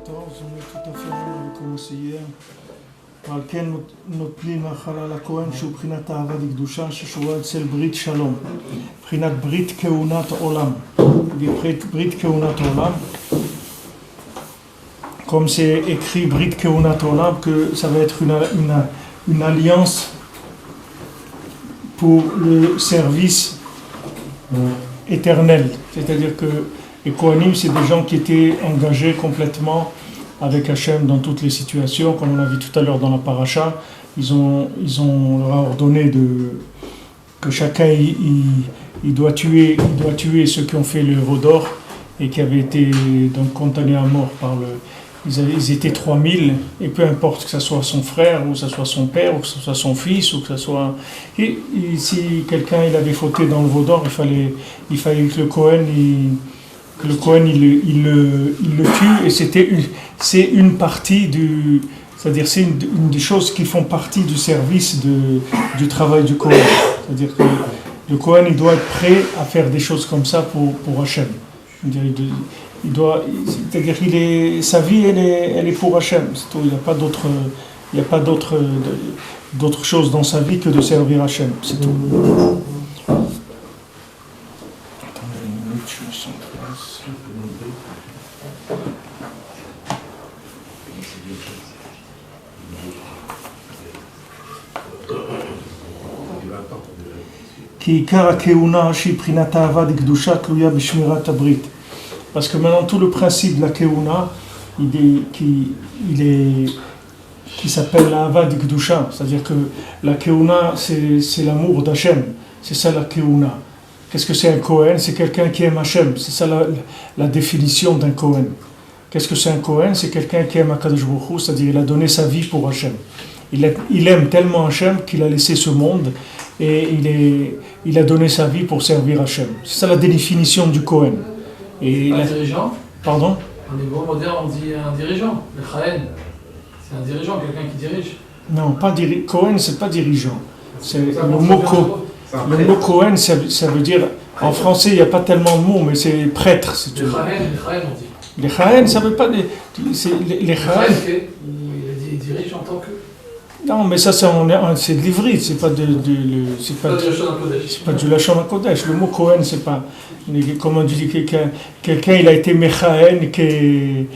14, on est tout à fait on avait commencé hier. ועל כן נוטלים החלל הכהן שהוא בחינת אהבה וקדושה ששורה אצל ברית שלום, בחינת ברית כהונת עולם, ברית כהונת עולם, comme c'est écrit ברית כהונת עולם, que ça va être une alliance pour le service éternel, c'est-à-dire que les Kohanim c'est des gens qui étaient engagés complètement avec Hachem dans toutes les situations, comme on l'a vu tout à l'heure dans la paracha. Ils ont leur a ordonné que chacun il doit tuer ceux qui ont fait le veau d'or et qui avaient été donc condamnés à mort par ils étaient 3000, et peu importe que ce soit son frère, ou que ce soit son père, ou que ce soit son fils, ou que ce soit... Et si quelqu'un il avait fauté dans le veau d'or, il fallait que le Kohen il le tue, et c'est une partie c'est-à-dire c'est une des choses qui font partie du service du travail du Kohen. C'est-à-dire que le Kohen il doit être prêt à faire des choses comme ça pour Hachem. C'est-à-dire sa vie elle est pour Hachem, c'est tout. Il n'y a pas d'autre chose dans sa vie que de servir Hachem, c'est tout. Parce que maintenant tout le principe de la Keuna qui s'appelle la Avad Gdusha, c'est-à-dire que la Keuna c'est l'amour d'Hachem, c'est ça la Keuna. Qu'est-ce que c'est un Kohen? C'est quelqu'un qui aime Hachem, c'est ça la définition d'un Kohen. Qu'est-ce que c'est un Kohen? C'est quelqu'un qui aime Akadosh Baruch Hu, c'est-à-dire il a donné sa vie pour Hachem. Il aime tellement Hachem qu'il a laissé ce monde et il a donné sa vie pour servir Hachem. C'est ça la définition du Kohen. Et un dirigeant? Pardon? Au niveau moderne, on dit un dirigeant. Le Khaen, c'est un dirigeant, quelqu'un qui dirige. Non, pas Kohen, c'est pas dirigeant. Le mot Kohen, ça veut dire... En français, il n'y a pas tellement de mots, mais c'est prêtre. C'est le Khaen, on dit. Les Khaen, ça veut pas... Les Khaen... Il dirige en tant que... Non, mais ça, c'est de l'ivrit, c'est pas c'est pas du Lachon HaKodesh. Le mot Kohen, c'est pas... Comment on dit quelqu'un il a été Mechaen, qui est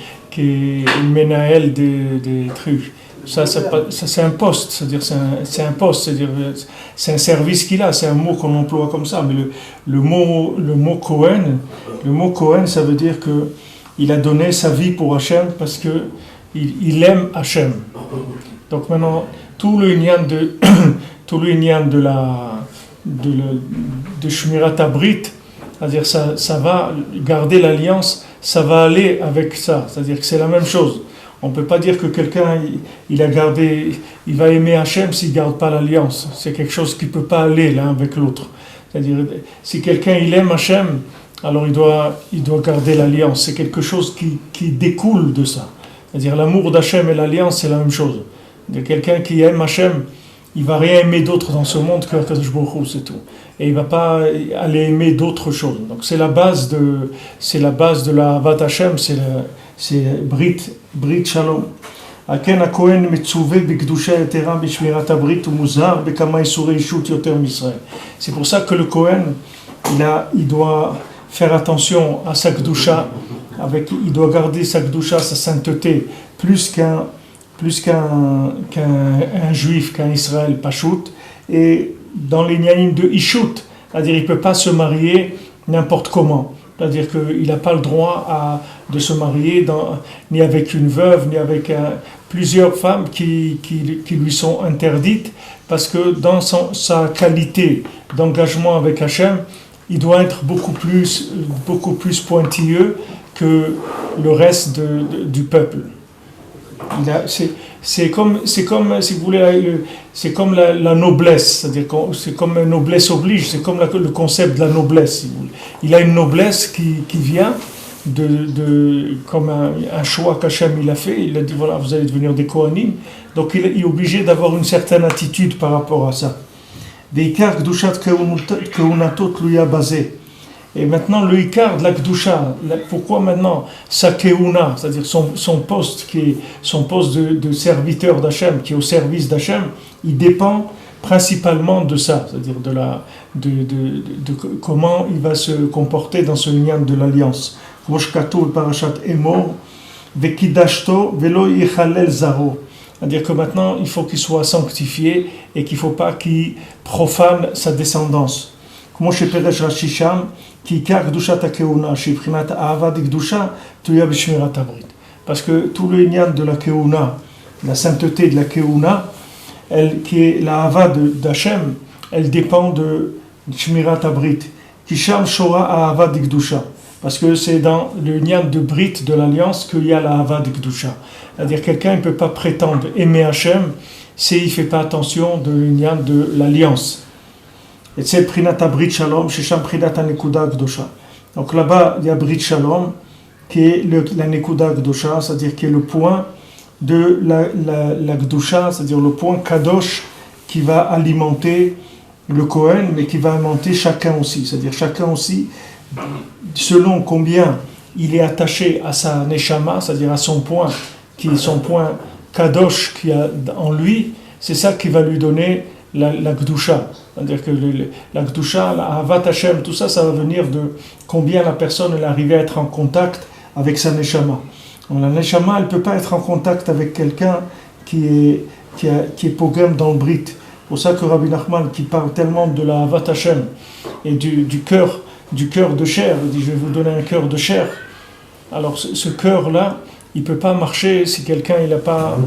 Menaël des trucs. Ça c'est un poste, c'est-à-dire c'est un poste, c'est-à-dire c'est un service qu'il a, c'est un mot qu'on emploie comme ça. Mais le mot Kohen, ça veut dire que il a donné sa vie pour Hachem parce que il aime Hachem. Donc maintenant tout le inyan de Shmirat Habrit, c'est-à-dire ça va garder l'alliance, ça va aller avec ça, c'est-à-dire que c'est la même chose. On ne peut pas dire que quelqu'un il va aimer Hachem s'il ne garde pas l'alliance. C'est quelque chose qui ne peut pas aller l'un avec l'autre. C'est-à-dire, si quelqu'un il aime Hachem, alors il doit garder l'alliance. C'est quelque chose qui découle de ça. C'est-à-dire l'amour d'Hachem et l'alliance, c'est la même chose. Quelqu'un qui aime Hachem, il ne va rien aimer d'autre dans ce monde que Akadosh Baruch Hu, c'est tout. Et il ne va pas aller aimer d'autres choses. Donc c'est la base de la Avat Hachem, c'est Brit Shalom. Aken HaKohen מצווה בקדושה יתרה בשמירת הברית ומוזהר בכמה איסורי אישות יותר מישראל. C'est pour ça que le Kohen, il doit faire attention à sa Kedusha, il doit garder sa Kedusha, sa sainteté, plus qu'un juif, qu'un Israël Pachout. Et dans les Nyanim de Ishut, c'est-à-dire il ne peut pas se marier n'importe comment. C'est-à-dire qu'il n'a pas le droit de se marier ni avec une veuve, ni avec plusieurs femmes qui lui sont interdites, parce que dans sa qualité d'engagement avec Hachem, il doit être beaucoup plus pointilleux que le reste du peuple. C'est comme si vous voulez, c'est comme la noblesse, c'est-à-dire c'est comme une noblesse oblige, c'est comme le concept de la noblesse. Si vous voulez. Il a une noblesse qui vient comme un choix qu'Hachem il a fait. Il a dit voilà, vous allez devenir des Kohanim, donc il est obligé d'avoir une certaine attitude par rapport à ça. Et maintenant, le Ikar de la Kedusha, pourquoi maintenant sa Keuna, c'est-à-dire son poste, qui est son poste de serviteur d'Hachem, qui est au service d'Hachem, il dépend principalement de ça, c'est-à-dire de comment il va se comporter dans ce lien de l'alliance. C'est-à-dire que maintenant, il faut qu'il soit sanctifié et qu'il ne faut pas qu'il profane sa descendance. Parce que tout le lien de la Keuna, la sainteté de la Keuna, qui est la Hava d'Hachem, elle dépend de Shmirat Abrit. Kisham Shora Ahava Dikdusha. Parce que c'est dans le lien de Brit, de l'alliance, qu'il y a la Hava Dikdusha. C'est-à-dire quelqu'un ne peut pas prétendre aimer Hachem s'il ne fait pas attention de lien de l'alliance. Et c'est Prinat Brit Shalom, Shisham Prinat Nekuda Gdosha. Donc là-bas, il y a Brit Shalom, qui est la Nekuda Gdosha, c'est-à-dire qui est le point de la Gdusha, c'est-à-dire le point Kadosh qui va alimenter le Kohen, mais qui va alimenter chacun aussi. C'est-à-dire chacun aussi, selon combien il est attaché à sa Neshama, c'est-à-dire à son point, qui est son point Kadosh qu'il y a en lui, c'est ça qui va lui donner la Gdusha. C'est-à-dire que la Gdusha, la Ahavat Hashem, tout ça, ça va venir de combien la personne est arrivée à être en contact avec sa Neshama. Donc, la Neshama, elle ne peut pas être en contact avec quelqu'un qui est pogam dans le Brit. C'est pour ça que Rabbi Nachman, qui parle tellement de la Ahavat Hashem et du cœur de chair, il dit je vais vous donner un cœur de chair. Alors ce cœur-là, il ne peut pas marcher si quelqu'un il n'a pas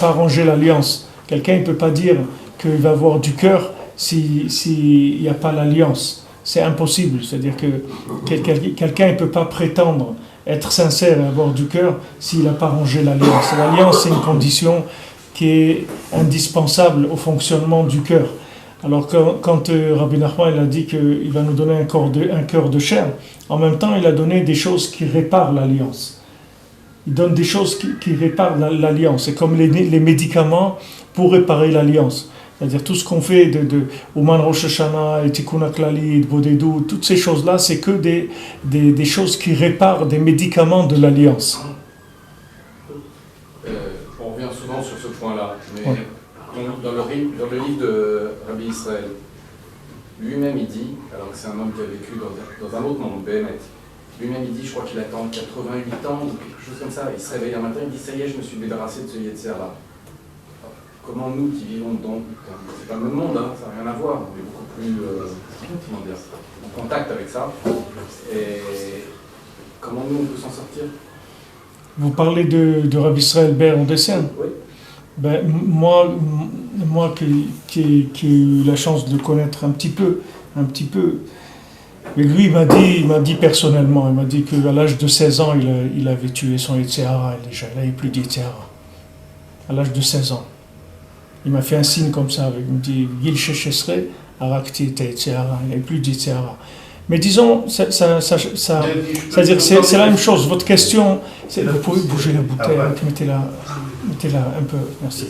arrangé l'alliance. Quelqu'un ne peut pas dire qu'il va avoir du cœur s'il n'y a pas l'alliance. C'est impossible. C'est-à-dire que quelqu'un ne peut pas prétendre être sincère et avoir du cœur s'il n'a pas rangé l'alliance. L'alliance, c'est une condition qui est indispensable au fonctionnement du cœur. Alors quand Rabbi Nachman il a dit qu'il va nous donner un cœur de chair, en même temps il a donné des choses qui réparent l'alliance. Il donne des choses qui réparent l'alliance. C'est comme les médicaments pour réparer l'alliance. C'est-à-dire tout ce qu'on fait de Ouman Rosh Hashanah, Tikkun HaKlali, Bodedou, toutes ces choses-là, c'est que des choses qui réparent des médicaments de l'alliance. On revient souvent sur ce point-là, mais oui. Dans le livre de Rabbi Israël, lui-même il dit, alors que c'est un homme qui a vécu dans un autre monde, Béhémet, lui-même il dit, je crois qu'il attend 88 ans ou quelque chose comme ça, il se réveille un matin, il dit ça y est, je me suis débarrassé de ce Yetzirah. Comment nous qui vivons dans, c'est pas le même monde, hein, ça n'a rien à voir, on est beaucoup plus en contact avec ça, et comment nous on peut s'en sortir? Vous parlez de Rabbi Israël Ber en dessin? Oui. Ben, moi qui ai eu la chance de le connaître un petit peu, mais lui il m'a dit personnellement, il m'a dit qu'à l'âge de 16 ans, il avait tué son Yetzirah, déjà, il n'avait plus d'Yetzirah. À l'âge de 16 ans. Il m'a fait un signe comme ça, il me dit Gil Sheshesre, Arakti Yetzirah, il n'avait plus d'Yetzirah. Mais disons, c'est-à-dire c'est la même chose. Votre question, vous pouvez bouger la bouteille, mettez-la un peu, merci.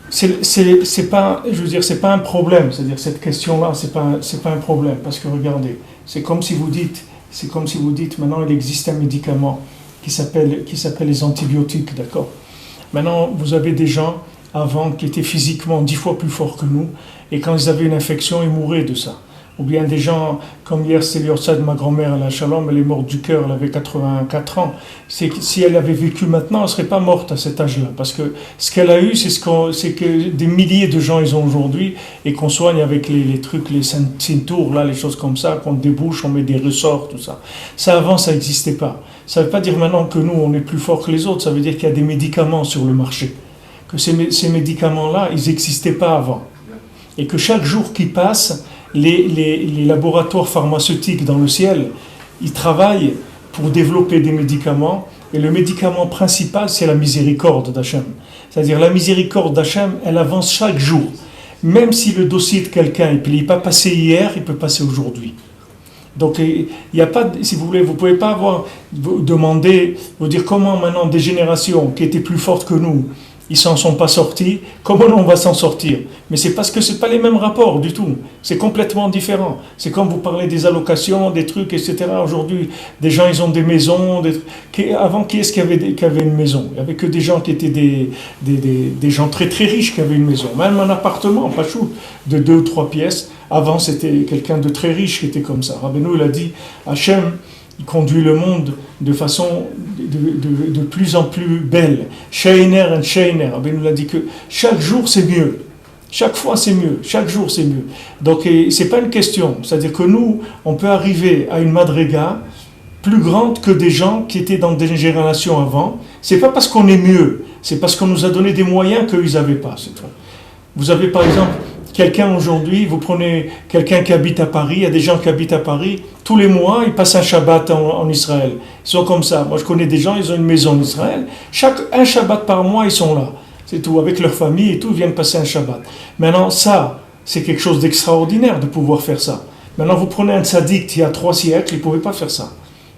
C'est pas, je veux dire, c'est pas un problème. C'est-à-dire cette question-là, c'est pas un problème, parce que regardez, c'est comme si vous dites, maintenant il existe un médicament qui s'appelle les antibiotiques, d'accord. Maintenant, vous avez des gens avant qui étaient physiquement 10 fois plus forts que nous, et quand ils avaient une infection, ils mouraient de ça. Ou bien des gens, comme hier, c'est l'Yorsa de ma grand-mère, la Shalom, elle est morte du cœur, elle avait 84 ans. C'est que si elle avait vécu maintenant, elle ne serait pas morte à cet âge-là. Parce que ce qu'elle a eu, c'est que des milliers de gens ils ont aujourd'hui, et qu'on soigne avec les trucs, les cintours, là, les choses comme ça, qu'on débouche, on met des ressorts, tout ça. Ça, avant, ça n'existait pas. Ça ne veut pas dire maintenant que nous, on est plus forts que les autres, ça veut dire qu'il y a des médicaments sur le marché. Que ces médicaments-là, ils n'existaient pas avant. Et que chaque jour qui passe, les laboratoires pharmaceutiques dans le ciel, ils travaillent pour développer des médicaments, et le médicament principal, c'est la miséricorde d'Hachem. C'est-à-dire la miséricorde d'Hachem, elle avance chaque jour. Même si le dossier de quelqu'un n'est pas passé hier, il peut passer aujourd'hui. Donc il n'y a pas, si vous voulez, vous ne pouvez pas vous dire comment maintenant des générations qui étaient plus fortes que nous, ils s'en sont pas sortis, comment on va s'en sortir? Mais c'est parce que c'est pas les mêmes rapports du tout, c'est complètement différent. C'est comme vous parlez des allocations, des trucs, etc. Aujourd'hui, des gens, ils ont des maisons, avant, qui est-ce qui avait une maison? Il n'y avait que des gens qui étaient des gens très très riches qui avaient une maison, même un appartement, pas chou, de 2 ou 3 pièces. Avant, c'était quelqu'un de très riche qui était comme ça. Rabbeinu, il a dit, Hachem, il conduit le monde de façon de plus en plus belle. Sheiner and Sheiner. Rabbeinu l'a dit que chaque jour c'est mieux. Chaque fois c'est mieux. Chaque jour c'est mieux. Donc c'est pas une question. C'est-à-dire que nous, on peut arriver à une madriga plus grande que des gens qui étaient dans des générations avant. C'est pas parce qu'on est mieux. C'est parce qu'on nous a donné des moyens qu'eux ils n'avaient pas. C'est tout. Vous avez par exemple quelqu'un aujourd'hui, vous prenez quelqu'un qui habite à Paris, il y a des gens qui habitent à Paris, tous les mois, ils passent un Shabbat en Israël. Ils sont comme ça. Moi, je connais des gens, ils ont une maison en Israël. Un Shabbat par mois, ils sont là. C'est tout, avec leur famille et tout, ils viennent passer un Shabbat. Maintenant, ça, c'est quelque chose d'extraordinaire de pouvoir faire ça. Maintenant, vous prenez un tzaddik il y a 3 siècles, il ne pouvait pas faire ça.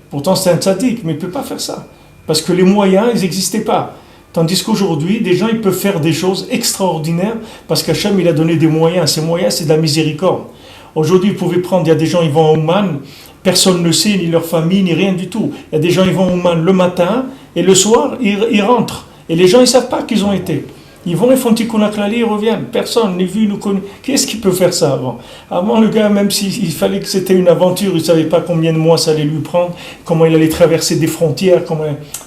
Pourtant, c'est un tzaddik, mais il ne peut pas faire ça. Parce que les moyens, ils n'existaient pas. Tandis qu'aujourd'hui, des gens, ils peuvent faire des choses extraordinaires parce qu'Hachem, il a donné des moyens. Ces moyens, c'est de la miséricorde. Aujourd'hui, vous pouvez prendre, il y a des gens, ils vont à Ouman, personne ne sait, ni leur famille, ni rien du tout. Il y a des gens, ils vont à Ouman le matin et le soir, ils rentrent. Et les gens, ils ne savent pas qu'ils ont été. Ils vont, ils font Tikkun HaKlali, ils reviennent. Personne n'est vu, nous connaît. Qui est-ce qui peut faire ça avant? Avant, le gars, même s'il fallait que c'était une aventure, il ne savait pas combien de mois ça allait lui prendre, comment il allait traverser des frontières.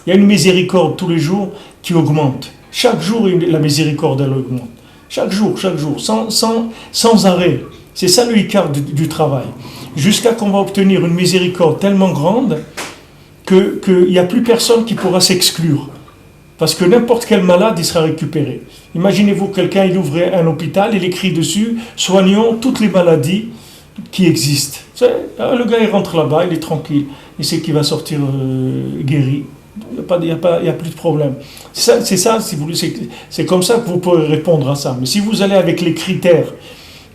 Il y a une miséricorde tous les jours qui augmente. Chaque jour, la miséricorde, elle augmente. Chaque jour, sans arrêt. C'est ça le hikar du travail. Jusqu'à qu'on va obtenir une miséricorde tellement grande qu'il n'y a plus personne qui pourra s'exclure. Parce que n'importe quel malade, il sera récupéré. Imaginez-vous, quelqu'un, il ouvrait un hôpital, il écrit dessus, soignons toutes les maladies qui existent. Le gars, il rentre là-bas, il est tranquille, il sait qu'il va sortir guéri. Il n'y a plus de problème. C'est ça, si vous voulez, c'est comme ça que vous pourrez répondre à ça. Mais si vous allez avec les critères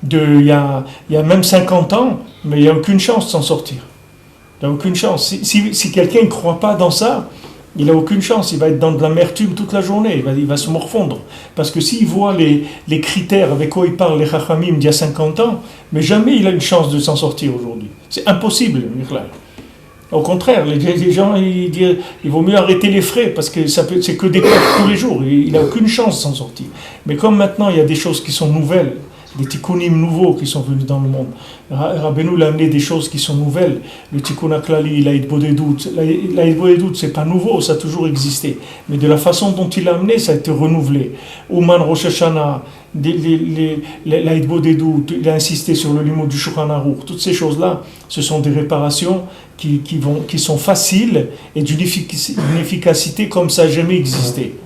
il y a même 50 ans, mais il n'y a aucune chance de s'en sortir. Il n'y a aucune chance. Si quelqu'un ne croit pas dans ça, il n'a aucune chance, il va être dans de l'amertume toute la journée, il va se morfondre. Parce que s'il voit les critères avec quoi il parle, les Chachamim d'il y a 50 ans, mais jamais il a une chance de s'en sortir aujourd'hui. C'est impossible, Michel. Au contraire, les gens, ils disent il vaut mieux arrêter les frais, parce que c'est que des pertes tous les jours, il n'a aucune chance de s'en sortir. Mais comme maintenant il y a des choses qui sont nouvelles, des tikkunim nouveaux qui sont venus dans le monde. Rabbeinu l'a amené des choses qui sont nouvelles. Le tikkun HaKlali, l'Aïd Bodedout. L'Aïd Bodedout, c'est pas nouveau, ça a toujours existé. Mais de la façon dont il l'a amené, ça a été renouvelé. Ouman Rosh Hashanah, l'Aïd Bodedout, il a insisté sur le limoud du Shulchan Aruch. Toutes ces choses-là, ce sont des réparations qui sont faciles et d'une efficacité comme ça n'a jamais existé.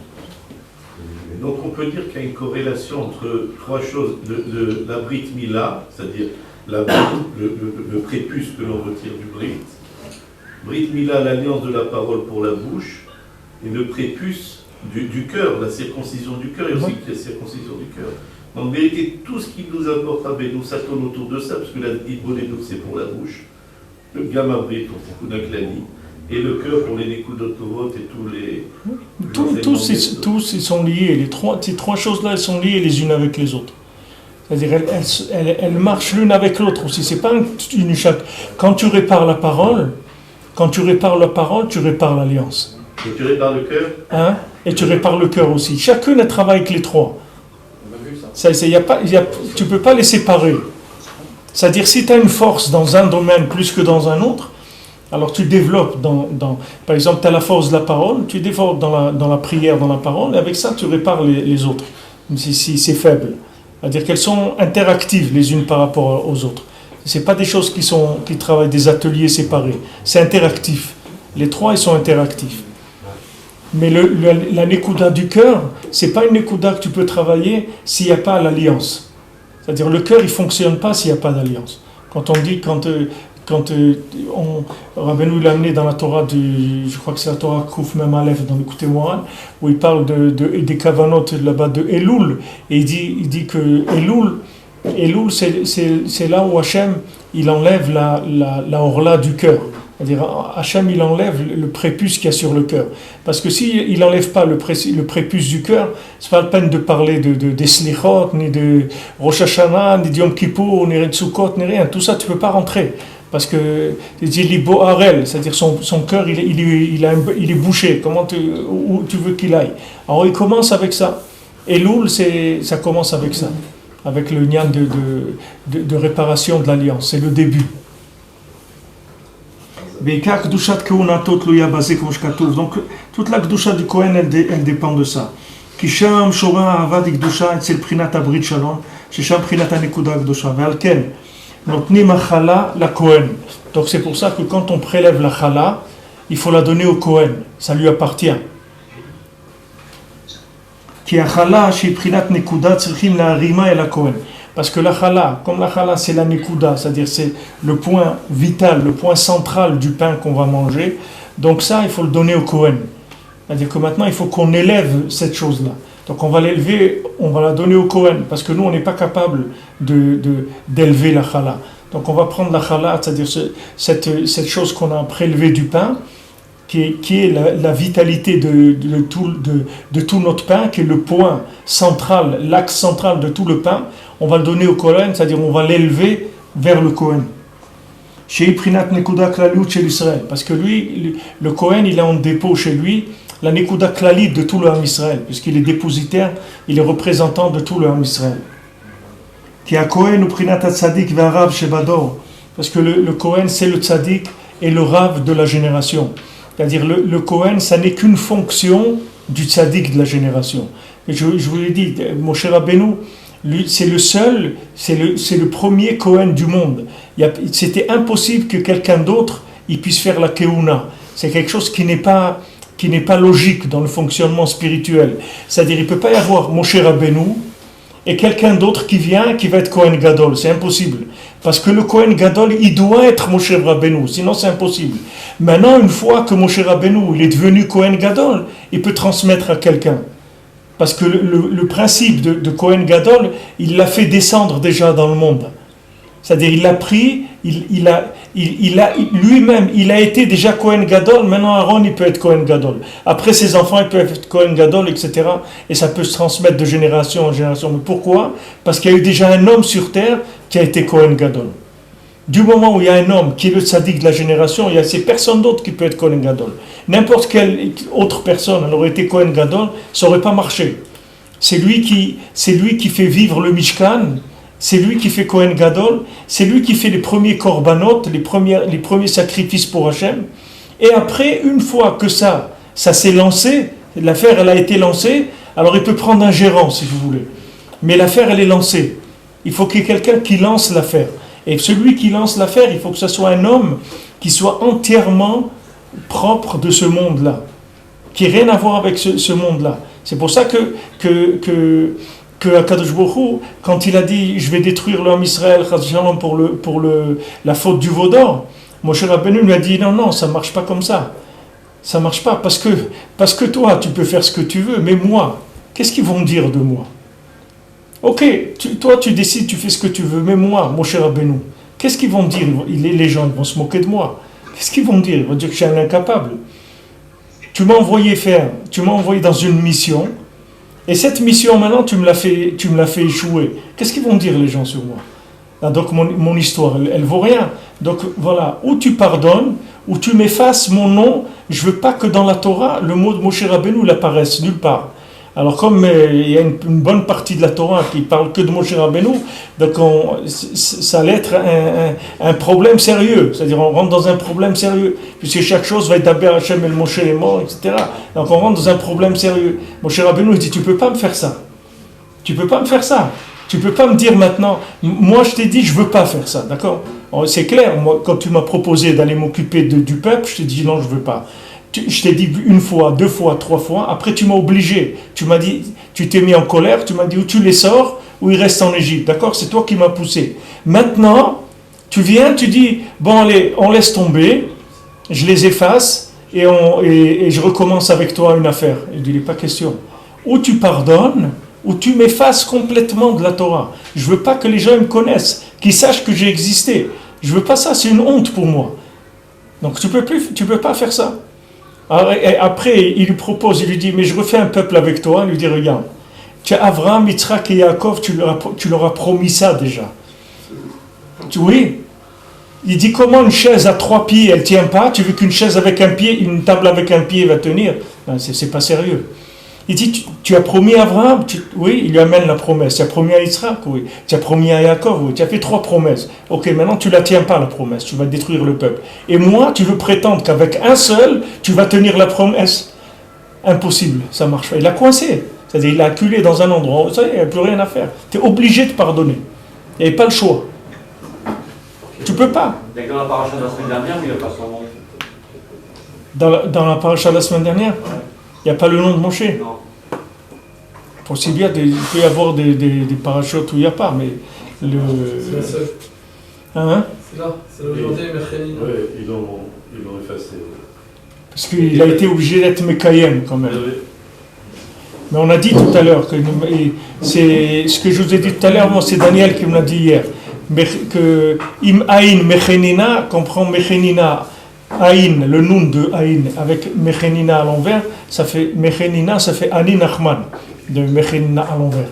Donc on peut dire qu'il y a une corrélation entre 3 choses, la Brit Mila, c'est-à-dire le prépuce que l'on retire du Brit Mila, l'alliance de la parole pour la bouche, et le prépuce du cœur, la circoncision du cœur, et aussi la circoncision du cœur. En vérité, tout ce qui nous apporte nous ça tourne autour de ça, parce que la Ibodédout c'est pour la bouche, le Gamma Brit pour Tikkun HaKlali, et le cœur pour les Nekudot Tovot et tous ils sont liés. Ces 3 choses-là, elles sont liées les unes avec les autres. C'est-à-dire, elles marchent l'une avec l'autre aussi. C'est pas une chaque. Quand tu répares la parole, tu répares l'alliance. Et tu répares le cœur. Et tu répares le cœur aussi. Chacune, elle travaille avec les 3. Tu peux pas les séparer. C'est-à-dire, si tu as une force dans un domaine plus que dans un autre, alors tu développes par exemple, tu as la force de la parole, tu développes dans la prière, dans la parole, et avec ça tu répares les autres, si c'est faible. C'est-à-dire qu'elles sont interactives les unes par rapport aux autres. Ce n'est pas des choses qui travaillent des ateliers séparés, c'est interactif. Les 3, ils sont interactifs. Mais la nekuda du cœur, ce n'est pas une nekuda que tu peux travailler s'il n'y a pas l'alliance. C'est-à-dire le cœur, il ne fonctionne pas s'il n'y a pas d'alliance. Quand on dit, Rabbeinu l'a amené dans la Torah, je crois que c'est la Torah Kouf Mem Aleph dans le Écoutez Moran, où il parle des kavanot là-bas de Elul, et il dit que Elul c'est là où Hachem il enlève la orla du cœur. C'est-à-dire, Hachem, il enlève le prépuce qu'il y a sur le cœur. Parce que s'il n'enlève pas le prépuce du cœur, c'est pas la peine de parler des Slichot, ni de Rosh Hashanah, ni de Yom Kippour, ni de Sukkot, ni rien. Tout ça, tu ne peux pas rentrer. Parce que, il est boharel, c'est-à-dire son cœur, il est bouché. Où tu veux qu'il aille? Alors, il commence avec ça. Et Loul, ça commence avec ça. Avec le nian de réparation de l'alliance. C'est le début. Donc toute la Kedusha du Kohen elle dépend de ça. Kisham Shora Avad Kedusha Etzel Prinat Abrit Shalom Shesham Prinat Nekuda Kedusha Ve'alken Notnim Achala la Kohen. Donc c'est pour ça que quand on prélève la Chala, il faut la donner au Kohen, ça lui appartient. Ki Achala Shei Prinat Nekuda Tzrichim la Harima et la Kohen. Parce que la chala, comme la chala c'est la nekuda, c'est-à-dire c'est le point vital, le point central du pain qu'on va manger, donc ça il faut le donner au Kohen. C'est-à-dire que maintenant il faut qu'on élève cette chose-là. Donc on va l'élever, on va la donner au Kohen, parce que nous on n'est pas capable d'élever la chala. Donc on va prendre la chala, c'est-à-dire cette chose qu'on a prélevée du pain, qui est la vitalité de tout notre pain, qui est le point central, l'axe central de tout le pain. On va le donner au Kohen, c'est-à-dire on va l'élever vers le Kohen. Chez Prinat Nekuda Klalut chez l'Israël, parce que lui, le Kohen, il a en dépôt chez lui la Nekuda Klalit de tout le Ham Israël, puisqu'il est dépositaire, il est représentant de tout le Ham Israël. Qui a Kohen ou Prinat Tzadik V'Arav Shebador, parce que le Kohen, c'est le Tzadik et le Rav de la génération. C'est-à-dire le Kohen, ça n'est qu'une fonction du Tzadik de la génération. Et je vous l'ai dit, Moshe Rabbeinu, lui, c'est le seul, c'est le premier Kohen du monde. C'était impossible que quelqu'un d'autre il puisse faire la Keuna. C'est quelque chose qui n'est pas logique dans le fonctionnement spirituel. C'est-à-dire, il ne peut pas y avoir Moshe Rabbeinu et quelqu'un d'autre qui vient, qui va être Kohen Gadol. C'est impossible. Parce que le Kohen Gadol, il doit être Moshe Rabbeinu, sinon c'est impossible. Maintenant, une fois que Moshe Rabbeinu il est devenu Kohen Gadol, il peut transmettre à quelqu'un. Parce que le principe de Kohen Gadol, il l'a fait descendre déjà dans le monde. C'est-à-dire, il l'a pris, lui-même, il a été déjà Kohen Gadol, maintenant Aaron, il peut être Kohen Gadol. Après, ses enfants, ils peuvent être Kohen Gadol, etc. Et ça peut se transmettre de génération en génération. Mais pourquoi? Parce qu'il y a eu déjà un homme sur terre qui a été Kohen Gadol. Du moment où il y a un homme qui est le tzaddik de la génération, il y a ces personnes d'autres qui peuvent être Kohen Gadol. N'importe quelle autre personne, elle aurait été Kohen Gadol, ça n'aurait pas marché. C'est lui qui fait vivre le Mishkan, c'est lui qui fait Kohen Gadol, c'est lui qui fait les premiers korbanot, les premiers sacrifices pour Hachem. Et après, une fois que ça s'est lancé, l'affaire elle a été lancée, alors il peut prendre un gérant si vous voulez. Mais l'affaire elle est lancée. Il faut qu'il y ait quelqu'un qui lance l'affaire. Et celui qui lance l'affaire, il faut que ce soit un homme qui soit entièrement propre de ce monde-là, qui n'ait rien à voir avec ce monde-là. C'est pour ça que Akadosh Baruch Hu, quand il a dit « Je vais détruire l'homme Israël pour la faute du veau d'or », Moshe Rabbeinu lui a dit « Non, ça ne marche pas comme ça. Ça ne marche pas parce que toi, tu peux faire ce que tu veux, mais moi, qu'est-ce qu'ils vont dire de moi ? Ok, toi tu décides, tu fais ce que tu veux, mais moi, Moshe Rabbeinu, qu'est-ce qu'ils vont dire ? Les gens vont se moquer de moi. Qu'est-ce qu'ils vont dire ? Ils vont dire que je suis un incapable. Tu m'as envoyé dans une mission, et cette mission maintenant, tu me l'as fait échouer. Qu'est-ce qu'ils vont dire les gens sur moi ? Ah, donc mon histoire, elle vaut rien. Donc voilà, ou tu pardonnes, ou tu m'effaces mon nom. Je veux pas que dans la Torah, le mot de Moshe Rabbeinu apparaisse nulle part. Alors comme il y a une bonne partie de la Torah qui parle que de Moshe Rabbeinu, donc ça allait être un problème sérieux. C'est-à-dire on rentre dans un problème sérieux, puisque chaque chose va être d'Aber Hashem et le Moshe est mort, etc. Donc on rentre dans un problème sérieux. Moshe Rabbeinu il dit, tu peux pas me faire ça. Tu peux pas me faire ça. Tu peux pas me dire maintenant, moi je t'ai dit je veux pas faire ça, d'accord ? C'est clair, moi quand tu m'as proposé d'aller m'occuper du peuple, je t'ai dit non je veux pas. Je t'ai dit une fois, deux fois, trois fois, après tu m'as obligé, tu m'as dit, tu t'es mis en colère, tu m'as dit ou tu les sors ou ils restent en Égypte, d'accord ? C'est toi qui m'as poussé. Maintenant, tu viens, tu dis, bon allez, on laisse tomber, je les efface et je recommence avec toi une affaire. Il dit, il n'est pas question. Ou tu pardonnes, ou tu m'effaces complètement de la Torah. Je ne veux pas que les gens me connaissent, qu'ils sachent que j'ai existé. Je ne veux pas ça, c'est une honte pour moi. Donc tu peux pas faire ça. Alors, et après, il lui propose, il lui dit, mais je refais un peuple avec toi. Il lui dit, regarde, tu as Abraham, Yitzhak et Yaakov, tu leur as promis ça déjà. Oui. Il dit, comment une chaise à 3 pieds, elle ne tient pas? Tu veux qu'une chaise avec un pied, une table avec un pied va tenir? Ben, c'est pas sérieux. Il dit, tu as promis à Abraham? Oui, il lui amène la promesse. Tu as promis à Yitzhak? Oui. Tu as promis à Yaakov? Oui. Tu as fait 3 promesses. Ok, maintenant tu ne la tiens pas, la promesse. Tu vas détruire le peuple. Et moi, tu veux prétendre qu'avec un seul, tu vas tenir la promesse? Impossible, ça ne marche pas. Il a coincé. C'est-à-dire, il a acculé dans un endroit. Ça, il n'y a plus rien à faire. Tu es obligé de pardonner. Il n'y avait pas le choix. Tu ne peux pas. Dans la paracha de la semaine dernière, il n'y a pas son nom. Dans la paracha de la semaine dernière, il n'y a pas le nom de Moshe. Non. Possible, il peut y avoir des parachutes où il n'y a pas, mais C'est la seule. Hein? C'est là, c'est là aujourd'hui, Mechénina. Oui, ils l'ont effacé. Parce qu'il a été obligé d'être Mekayem quand même. Oui. Mais on a dit tout à l'heure, c'est ce que je vous ai dit tout à l'heure, moi, c'est Daniel qui me l'a dit hier, que Im Aïn Mechénina comprend Mechénina. Aïn, le nun de Aïn, avec Mechénina à l'envers, ça fait Mechénina, ça fait Ani Nachman, de Mechénina à l'envers.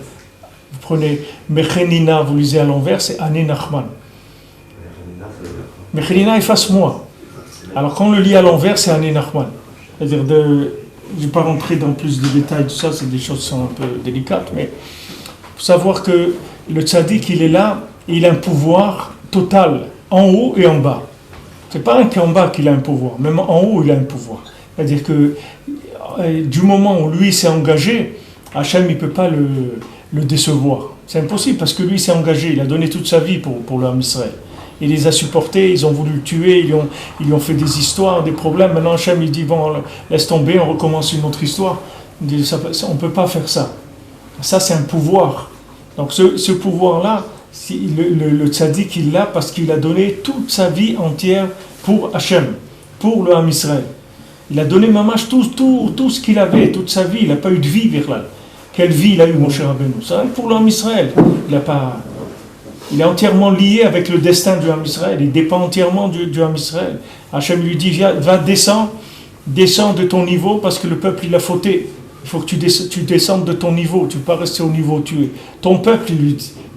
Vous prenez Mechénina, vous lisez à l'envers, c'est Ani Nachman. Mechénina, efface-moi. Alors quand on le lit à l'envers, c'est Ani Nachman. C'est-à-dire, je ne vais pas rentrer dans plus de détails, tout ça, c'est des choses qui sont un peu délicates, mais il faut savoir que le tzaddik, il est là, et il a un pouvoir total, en haut et en bas. C'est pas un qu'en bas qu'il a un pouvoir, même en haut il a un pouvoir. C'est-à-dire que du moment où lui s'est engagé, Hachem il ne peut pas le décevoir. C'est impossible parce que lui s'est engagé, il a donné toute sa vie pour l'homme Israël. Il les a supportés, ils ont voulu le tuer, ils lui ont fait des histoires, des problèmes. Maintenant Hachem il dit bon laisse tomber, on recommence une autre histoire. Il dit, on ne peut pas faire ça. Ça c'est un pouvoir. Donc ce pouvoir-là, le tzaddik il l'a parce qu'il a donné toute sa vie entière pour Hachem, pour le Ham Israël. Il a donné mamash tout ce qu'il avait, toute sa vie. Il n'a pas eu de vie vers là. Quelle vie il a eu, Moshe Rabbeinu? C'est pour le Ham Israël. Il est entièrement lié avec le destin du Ham Israël. Il dépend entièrement du Ham Israël. Hachem lui dit va descends de ton niveau parce que le peuple il a fauté. Il faut que tu descendes de ton niveau. Tu ne peux pas rester au niveau où tu es. Ton peuple,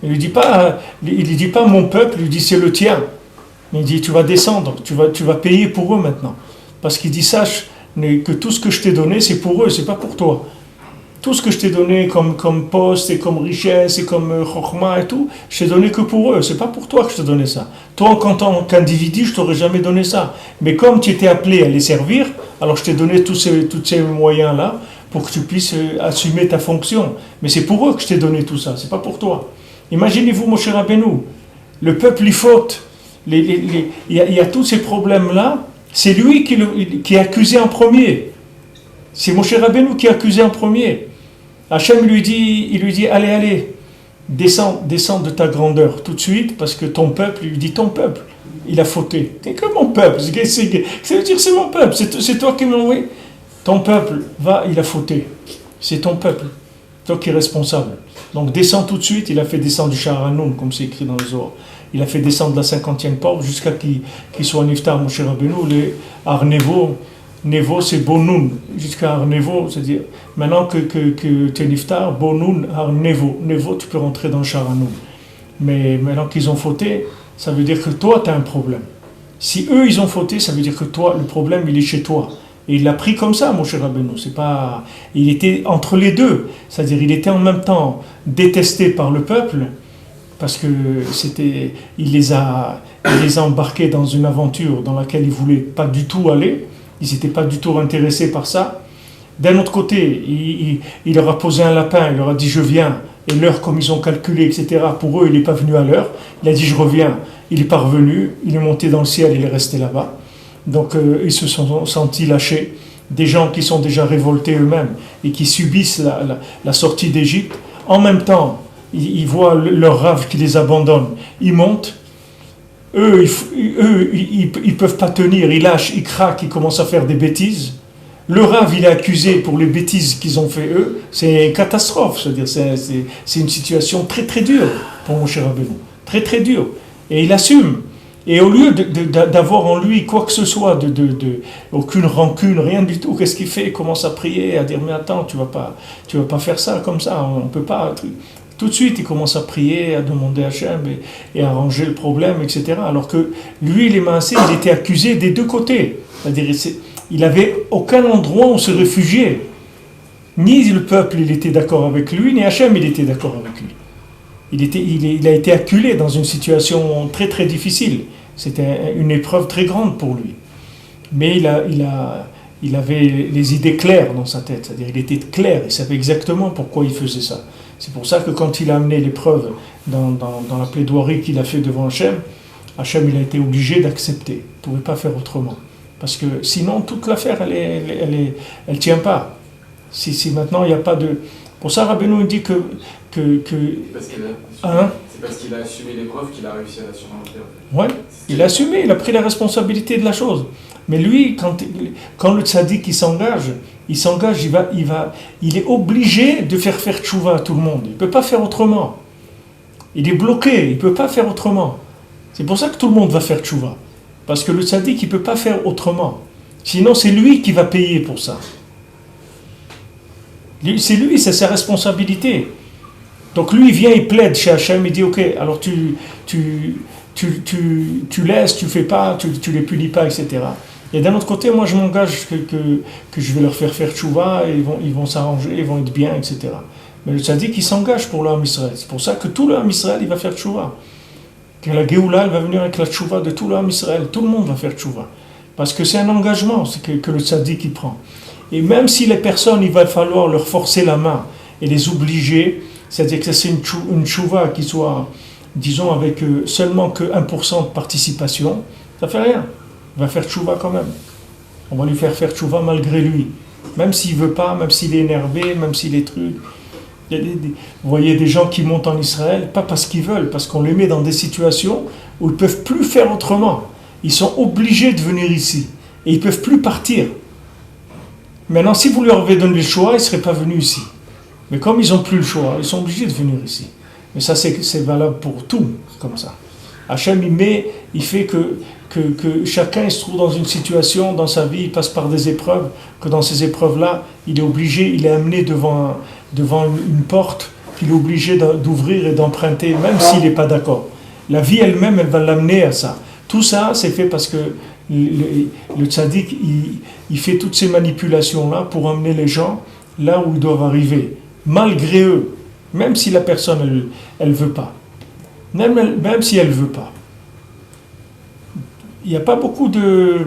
il lui dit pas mon peuple, il lui dit c'est le tien. Mais il dit tu vas descendre, tu vas payer pour eux maintenant. Parce qu'il dit sache que tout ce que je t'ai donné c'est pour eux, c'est pas pour toi. Tout ce que je t'ai donné comme poste et comme richesse et comme chokhma et tout, je t'ai donné que pour eux, c'est pas pour toi que je t'ai donné ça. Toi en tant qu'individu, je t'aurais jamais donné ça. Mais comme tu étais appelé à les servir, alors je t'ai donné tous ces moyens là pour que tu puisses assumer ta fonction. Mais c'est pour eux que je t'ai donné tout ça, c'est pas pour toi. Imaginez-vous, Moshe Rabbeinu, le peuple y faute, il y a tous ces problèmes-là, c'est lui qui est accusé en premier. C'est Moshe Rabbeinu qui est accusé en premier. Hachem lui dit, allez, descends de ta grandeur tout de suite, parce que ton peuple, il lui dit, ton peuple, il a fauté. C'est que mon peuple, ça veut dire c'est mon peuple, c'est toi qui m'as envoyé. Ton peuple, il a fauté. C'est ton peuple, toi qui es responsable. Donc descends tout de suite, il a fait descendre du Sha'aranoun, comme c'est écrit dans le Zohar. Il a fait descendre la 50e porte jusqu'à qu'il soit Niftar Moshe Rabbeinu, les Arnevo. Nevo c'est Bonoun, jusqu'à Arnevo, c'est-à-dire maintenant que tu es Niftar, Bonoun, Arnevo. Nevo, tu peux rentrer dans le Sha'aranoun. Mais maintenant qu'ils ont fauté, ça veut dire que toi, tu as un problème. Si eux, ils ont fauté, ça veut dire que toi, le problème, il est chez toi. Et il l'a pris comme ça, Moshe Rabbeinu. Il était entre les deux. C'est-à-dire, il était en même temps détesté par le peuple, parce que il les a embarqués dans une aventure dans laquelle ils ne voulaient pas du tout aller. Ils n'étaient pas du tout intéressés par ça. D'un autre côté, il leur a posé un lapin, il leur a dit je viens. Et l'heure, comme ils ont calculé, etc., pour eux, il n'est pas venu à l'heure. Il a dit je reviens. Il n'est pas revenu. Il est monté dans le ciel, il est resté là-bas. Donc ils se sont sentis lâchés. Des gens qui sont déjà révoltés eux-mêmes et qui subissent la sortie d'Égypte. En même temps, ils voient leur rave qui les abandonne. Ils montent. Eux, ils peuvent pas tenir, ils lâchent, ils craquent, ils commencent à faire des bêtises. Le Rav, il est accusé pour les bêtises qu'ils ont fait eux. C'est une catastrophe, c'est-à-dire c'est une situation très très dure pour Moshe Rabbeinu, très très dure. Et il assume. Et au lieu d'avoir en lui quoi que ce soit, aucune rancune, rien du tout, qu'est-ce qu'il fait? Il commence à prier, à dire mais attends, tu vas pas faire ça comme ça, on peut pas. Tout de suite, il commence à prier, à demander à Hachem et à arranger le problème, etc. Alors que lui, les Maasé, il était accusé des deux côtés. C'est-à-dire, il n'avait aucun endroit où se réfugier. Ni le peuple, il était d'accord avec lui, ni Hachem, il était d'accord avec lui. Il a été acculé dans une situation très très difficile. C'était une épreuve très grande pour lui. Mais il avait les idées claires dans sa tête. C'est-à-dire, il était clair, il savait exactement pourquoi il faisait ça. C'est pour ça que quand il a amené l'épreuve dans la plaidoirie qu'il a fait devant Hachem, Hachem il a été obligé d'accepter. Il ne pouvait pas faire autrement. Parce que sinon, toute l'affaire, elle tient pas. Si maintenant, il n'y a pas de... Pour ça, Rabbeinu dit que c'est parce qu'il a assumé l'épreuve qu'il a réussi à la surmonter. Ouais, il a assumé, il a pris la responsabilité de la chose. Mais lui, quand le tzaddik il s'engage, il est obligé de faire tchouva à tout le monde. Il ne peut pas faire autrement. Il est bloqué, il ne peut pas faire autrement. C'est pour ça que tout le monde va faire tchouva. Parce que le tzaddik, il ne peut pas faire autrement. Sinon, c'est lui qui va payer pour ça. C'est sa responsabilité. Donc lui, il vient, il plaide chez Hachem, il dit, ok, alors tu laisses, tu fais pas, tu les punis pas, etc. Et d'un autre côté, moi je m'engage que je vais leur faire tchouva, et ils vont s'arranger, ils vont être bien, etc. Mais le tzaddik, il s'engage pour le Ham Israël. C'est pour ça que tout le Ham Israël, il va faire tchouva. Que la Géoula, elle va venir avec la tchouva de tout le Ham Israël. Tout le monde va faire tchouva. Parce que c'est un engagement que le tzaddik, il prend. Et même si les personnes, il va falloir leur forcer la main et les obliger, c'est-à-dire que c'est une tchouva qui soit, disons, avec seulement que 1% de participation, ça fait rien. Il va faire tchouva quand même. On va lui faire tchouva malgré lui. Même s'il ne veut pas, même s'il est énervé, même s'il est truc. Vous voyez des gens qui montent en Israël, pas parce qu'ils veulent, parce qu'on les met dans des situations où ils ne peuvent plus faire autrement. Ils sont obligés de venir ici. Et ils ne peuvent plus partir. Maintenant, si vous leur avez donné le choix, ils ne seraient pas venus ici. Mais comme ils n'ont plus le choix, ils sont obligés de venir ici. Mais ça, c'est valable pour tout, comme ça. Hachem, il fait que chacun il se trouve dans une situation, dans sa vie, il passe par des épreuves, que dans ces épreuves-là, il est obligé, il est amené devant une porte, qu'il est obligé d'ouvrir et d'emprunter, même s'il n'est pas d'accord. La vie elle-même, elle va l'amener à ça. Tout ça, c'est fait parce que le tzaddik, il fait toutes ces manipulations-là pour amener les gens là où ils doivent arriver, malgré eux, même si la personne, elle veut pas. Même si elle veut pas. Il n'y a pas beaucoup de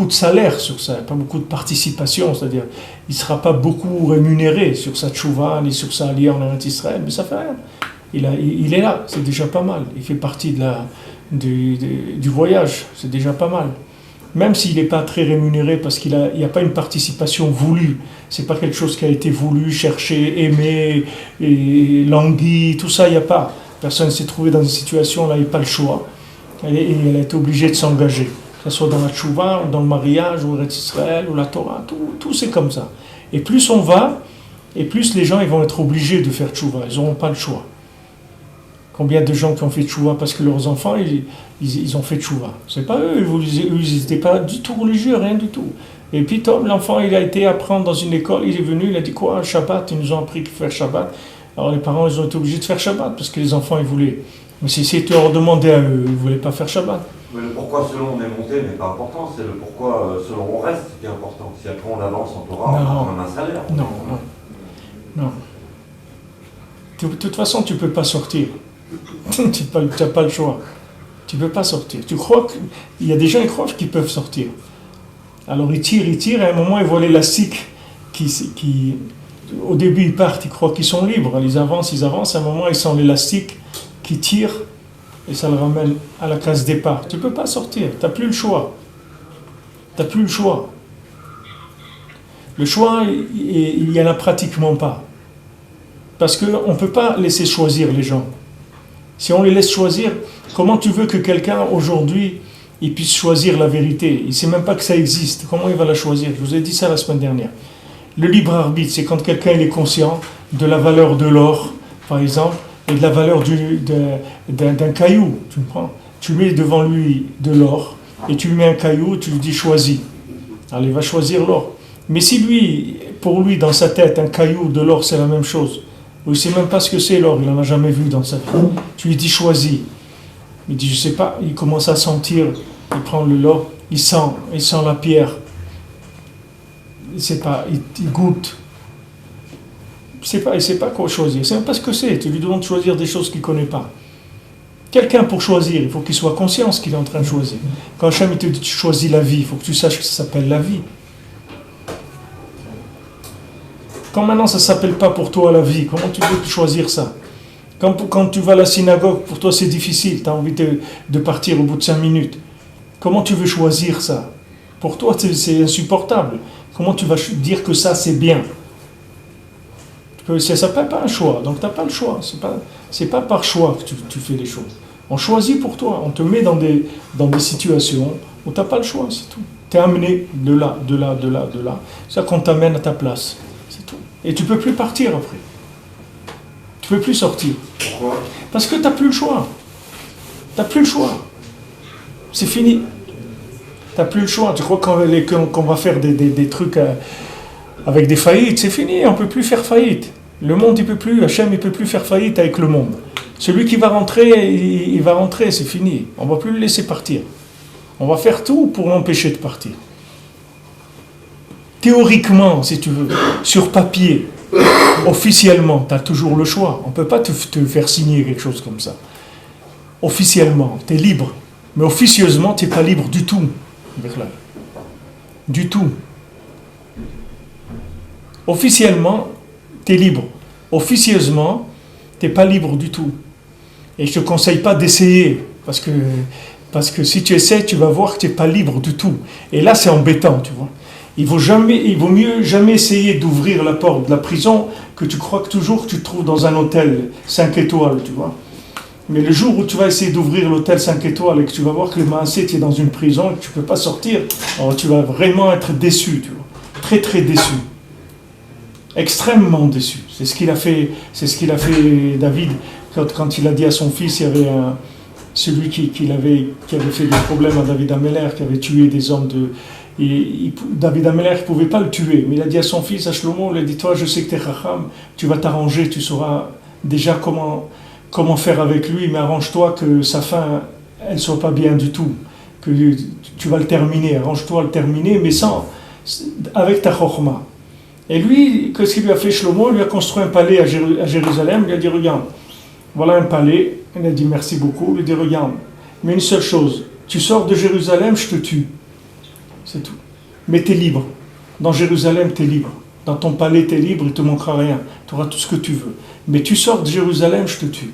salaire sur ça, il n'y a pas beaucoup de participation, c'est-à-dire il ne sera pas beaucoup rémunéré sur sa tchouva, ni sur sa aliyah en Eretz Israël, mais ça fait rien. Il est là, c'est déjà pas mal. Il fait partie du voyage, c'est déjà pas mal. Même s'il n'est pas très rémunéré parce qu'il n'y a pas une participation voulue, c'est pas quelque chose qui a été voulu, cherché, aimé, et langui, tout ça, il n'y a pas. Personne ne s'est trouvé dans une situation, là, il n'y a pas le choix. Et elle a été obligée de s'engager. Que ce soit dans la tchouva, ou dans le mariage, ou Eretz Israël, ou la Torah, tout c'est comme ça. Et plus on va, et plus les gens ils vont être obligés de faire tchouva, ils n'auront pas le choix. Combien de gens qui ont fait tchouva parce que leurs enfants, ils ont fait tchouva. C'est pas eux, ils n'étaient pas du tout religieux, rien du tout. Et puis Tom, l'enfant, il a été apprendre dans une école, il est venu, il a dit quoi, Shabbat, ils nous ont appris de faire Shabbat. Alors les parents, ils ont été obligés de faire Shabbat parce que les enfants, ils voulaient. Mais si tu leur demandais à eux, ils ne voulaient pas faire Shabbat. Mais le pourquoi selon on est monté n'est pas important, c'est le pourquoi selon on reste qui est important. Si après on avance en Torah, on a quand même un salaire. Non. De toute façon, tu ne peux pas sortir. Tu n'as pas le choix. Tu ne peux pas sortir. Tu crois qu'il y a des gens qui croient qu'ils peuvent sortir. Alors ils tirent, et à un moment ils voient l'élastique qui au début ils partent, ils croient qu'ils sont libres. Ils avancent, à un moment ils sentent l'élastique qui tire et ça le ramène à la case départ. Tu ne peux pas sortir, tu n'as plus le choix. Le choix, il n'y en a pratiquement pas. Parce qu'on ne peut pas laisser choisir les gens. Si on les laisse choisir, comment tu veux que quelqu'un aujourd'hui il puisse choisir la vérité? Il ne sait même pas que ça existe. Comment il va la choisir? Je vous ai dit ça la semaine dernière. Le libre arbitre, c'est quand quelqu'un il est conscient de la valeur de l'or, par exemple, et de la valeur d'un caillou. Tu tu mets devant lui de l'or, et tu lui mets un caillou, et tu lui dis choisis. Alors il va choisir l'or. Mais si lui, pour lui, dans sa tête, un caillou de l'or, c'est la même chose, ou il ne sait même pas ce que c'est l'or, il n'en a jamais vu dans sa vie, tu lui dis choisis. Il dit je sais pas, il commence à sentir, il prend le l'or, il sent la pierre. Il sait pas, il goûte. Il ne sait pas quoi choisir, il ne sait même pas ce que c'est, tu lui demandes de choisir des choses qu'il ne connaît pas. Quelqu'un pour choisir, il faut qu'il soit conscient ce qu'il est en train de choisir. Quand Hachem il te dit tu choisis la vie, il faut que tu saches que ça s'appelle la vie. Quand maintenant ça ne s'appelle pas pour toi la vie, comment tu veux choisir ça? Quand tu vas à la synagogue, pour toi c'est difficile, tu as envie de partir au bout de 5 minutes. Comment tu veux choisir ça? Pour toi c'est insupportable. Comment tu vas dire que ça c'est bien? Ça ne s'appelle pas un choix, donc tu n'as pas le choix. C'est pas par choix que tu fais les choses. On choisit pour toi, on te met dans des situations où tu n'as pas le choix, c'est tout. Tu es amené de là. C'est ça qu'on t'amène à ta place, c'est tout. Et tu ne peux plus partir après. Tu ne peux plus sortir. Pourquoi? Parce que tu n'as plus le choix. Tu n'as plus le choix. C'est fini. Tu n'as plus le choix. Tu crois qu'on va faire des trucs avec des faillites? C'est fini, on ne peut plus faire faillite. Le monde, il ne peut plus, Hachem, il ne peut plus faire faillite avec le monde. Celui qui va rentrer, il va rentrer, c'est fini. On ne va plus le laisser partir. On va faire tout pour l'empêcher de partir. Théoriquement, si tu veux, sur papier, officiellement, tu as toujours le choix. On ne peut pas te faire signer quelque chose comme ça. Officiellement, tu es libre. Mais officieusement, tu n'es pas libre du tout. Du tout. Officiellement, tu es libre. Officieusement, tu n'es pas libre du tout. Et je ne te conseille pas d'essayer. Parce que si tu essaies, tu vas voir que tu n'es pas libre du tout. Et là, c'est embêtant, tu vois. Il vaut mieux jamais essayer d'ouvrir la porte de la prison que tu crois que toujours tu te trouves dans un hôtel 5 étoiles, tu vois. Mais le jour où tu vas essayer d'ouvrir l'hôtel 5 étoiles et que tu vas voir que le Maasé, tu es dans une prison et que tu ne peux pas sortir, alors tu vas vraiment être déçu, tu vois. Très très déçu. Extrêmement déçu. C'est ce qu'il a fait David quand il a dit à son fils, il y avait celui qui avait fait des problèmes à David Améler, qui avait tué des hommes David Améler ne pouvait pas le tuer, mais il a dit à son fils, à Shlomo, il a dit, toi je sais que tu es Chacham, tu vas t'arranger, tu sauras déjà comment faire avec lui, mais arrange-toi que sa fin, elle ne soit pas bien du tout, que tu vas le terminer, arrange-toi à le terminer, mais avec ta chokhma. Et lui, qu'est-ce qu'il lui a fait Shlomo? Il lui a construit un palais à Jérusalem, il lui a dit, regarde, voilà un palais, il a dit merci beaucoup, il lui a dit, regarde, mais une seule chose, tu sors de Jérusalem, je te tue. C'est tout. Mais tu es libre. Dans Jérusalem, tu es libre. Dans ton palais, tu es libre, il ne te manquera rien. Tu auras tout ce que tu veux. Mais tu sors de Jérusalem, je te tue.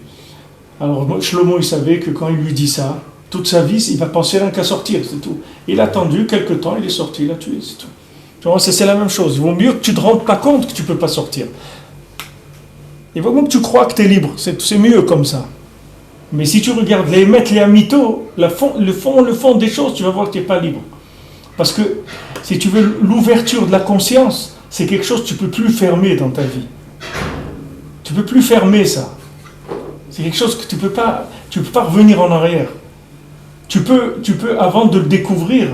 Alors Shlomo, il savait que quand il lui dit ça, toute sa vie, il va penser rien qu'à sortir, c'est tout. Il a attendu quelques temps, il est sorti, il a tué, c'est tout. Tu vois, c'est la même chose. Il vaut mieux que tu ne te rendes pas compte que tu ne peux pas sortir. Il vaut mieux que tu crois que tu es libre. C'est mieux comme ça. Mais si tu regardes les maîtres, les amithos, le fond des choses, tu vas voir que tu n'es pas libre. Parce que, si tu veux, l'ouverture de la conscience, c'est quelque chose que tu ne peux plus fermer dans ta vie. Tu ne peux plus fermer ça. C'est quelque chose que tu ne peux pas revenir en arrière. Tu peux, avant de le découvrir,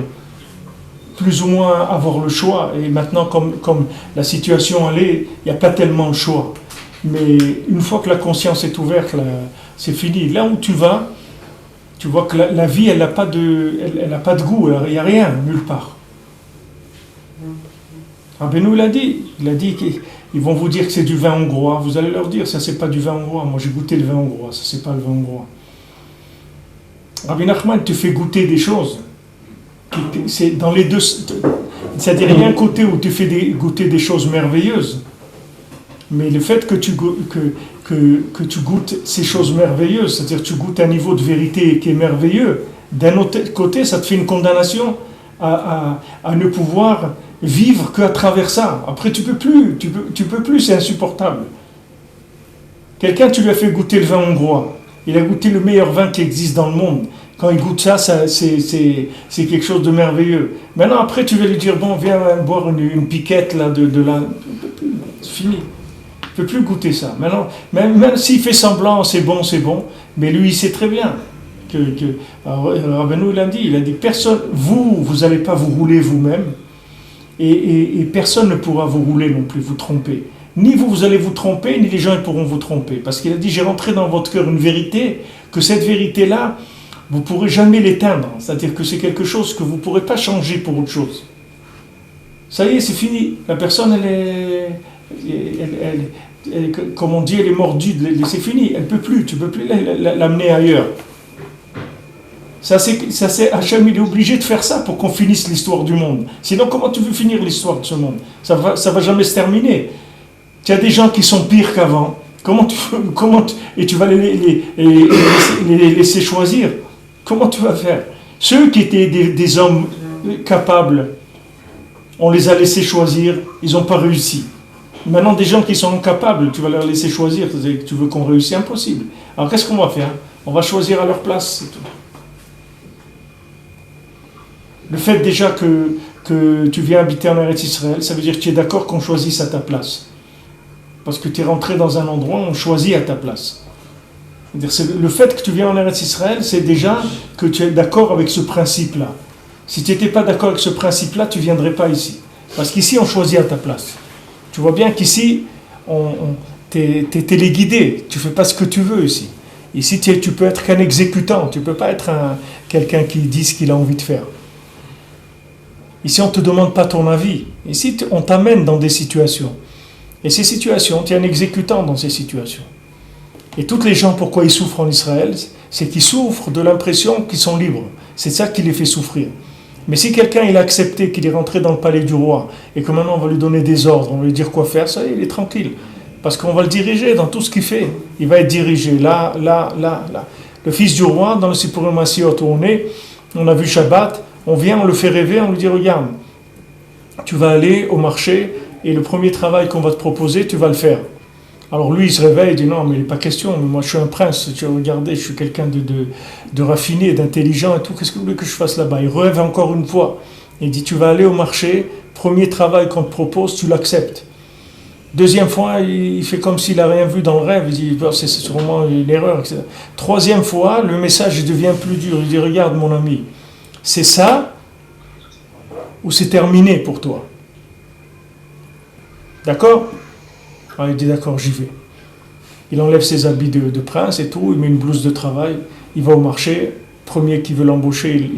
plus ou moins avoir le choix. Et maintenant, comme la situation elle est, il n'y a pas tellement le choix. Mais une fois que la conscience est ouverte, là, c'est fini. Là où tu vas, tu vois que la vie, elle n'a pas de goût, il n'y a rien, nulle part. Rabbeinu, il a dit qu'ils vont vous dire que c'est du vin hongrois, vous allez leur dire, ça c'est pas du vin hongrois, moi j'ai goûté le vin hongrois, ça c'est pas le vin hongrois. Rabbi Nachman te fait goûter des choses, c'est dans les deux, c'est-à-dire il y a un côté où tu fais goûter des choses merveilleuses, mais le fait que tu goûtes ces choses merveilleuses, c'est-à-dire que tu goûtes un niveau de vérité qui est merveilleux, d'un autre côté, ça te fait une condamnation à ne pouvoir vivre qu'à travers ça. Après, tu peux plus, c'est insupportable. Quelqu'un, tu lui as fait goûter le vin hongrois. Il a goûté le meilleur vin qui existe dans le monde. Quand il goûte ça, c'est quelque chose de merveilleux. Maintenant, après, tu vas lui dire, bon, viens boire une piquette là, de là. C'est fini. Il ne peut plus goûter ça. Maintenant, même s'il fait semblant, c'est bon, mais lui, il sait très bien. Alors, Rabbeinu il a dit personne, vous n'allez pas vous rouler vous-même, et personne ne pourra vous rouler non plus, vous tromper. Ni vous allez vous tromper, ni les gens pourront vous tromper. Parce qu'il a dit, j'ai rentré dans votre cœur une vérité, que cette vérité-là, vous ne pourrez jamais l'éteindre. C'est-à-dire que c'est quelque chose que vous ne pourrez pas changer pour autre chose. Ça y est, c'est fini. La personne, comme on dit, elle est mordue, c'est fini. Elle ne peut plus, tu ne peux plus l'amener ailleurs. Hachem, il est obligé de faire ça pour qu'on finisse l'histoire du monde. Sinon, comment tu veux finir l'histoire de ce monde? Ça va jamais se terminer. Il y a des gens qui sont pires qu'avant. Et tu vas les laisser choisir. Comment tu vas faire? Ceux qui étaient des hommes capables, on les a laissés choisir, ils n'ont pas réussi. Maintenant, des gens qui sont incapables, tu vas leur laisser choisir. Tu veux qu'on réussisse? Impossible. Alors, qu'est-ce qu'on va faire? On va choisir à leur place, c'est tout. Le fait déjà que tu viens habiter en Eretz Israël, ça veut dire que tu es d'accord qu'on choisisse à ta place. Parce que tu es rentré dans un endroit où on choisit à ta place. C'est-à-dire, le fait que tu viens en Eretz Israël, c'est déjà que tu es d'accord avec ce principe-là. Si tu n'étais pas d'accord avec ce principe-là, tu ne viendrais pas ici. Parce qu'ici, on choisit à ta place. Tu vois bien qu'ici, tu es téléguidé. Tu ne fais pas ce que tu veux ici. Ici, tu peux être qu'un exécutant. Tu ne peux pas être quelqu'un qui dit ce qu'il a envie de faire. Ici, on ne te demande pas ton avis. Ici, on t'amène dans des situations. Et ces situations, tu es un exécutant dans ces situations. Et toutes les gens, pourquoi ils souffrent en Israël, c'est qu'ils souffrent de l'impression qu'ils sont libres. C'est ça qui les fait souffrir. Mais si quelqu'un il a accepté qu'il est rentré dans le palais du roi et que maintenant on va lui donner des ordres, on va lui dire quoi faire, ça il est tranquille. Parce qu'on va le diriger dans tout ce qu'il fait. Il va être dirigé là. Le fils du roi, dans le Sipurim Masiot où on a vu Shabbat, on vient, on le fait rêver, on lui dit regarde, tu vas aller au marché et le premier travail qu'on va te proposer, tu vas le faire. Alors lui, il se réveille, il dit non, mais il n'est pas question, mais moi je suis un prince, tu regardez, je suis quelqu'un de raffiné, d'intelligent et tout, qu'est-ce que vous voulez que je fasse là-bas? Il rêve encore une fois. Il dit tu vas aller au marché, premier travail qu'on te propose, tu l'acceptes. Deuxième fois, il fait comme s'il n'a rien vu dans le rêve, il dit c'est sûrement une erreur, etc. Troisième fois, le message devient plus dur, il dit regarde mon ami, c'est ça ou c'est terminé pour toi? D'accord? Alors il dit d'accord, j'y vais. Il enlève ses habits de prince et tout, il met une blouse de travail, il va au marché, premier qui veut l'embaucher,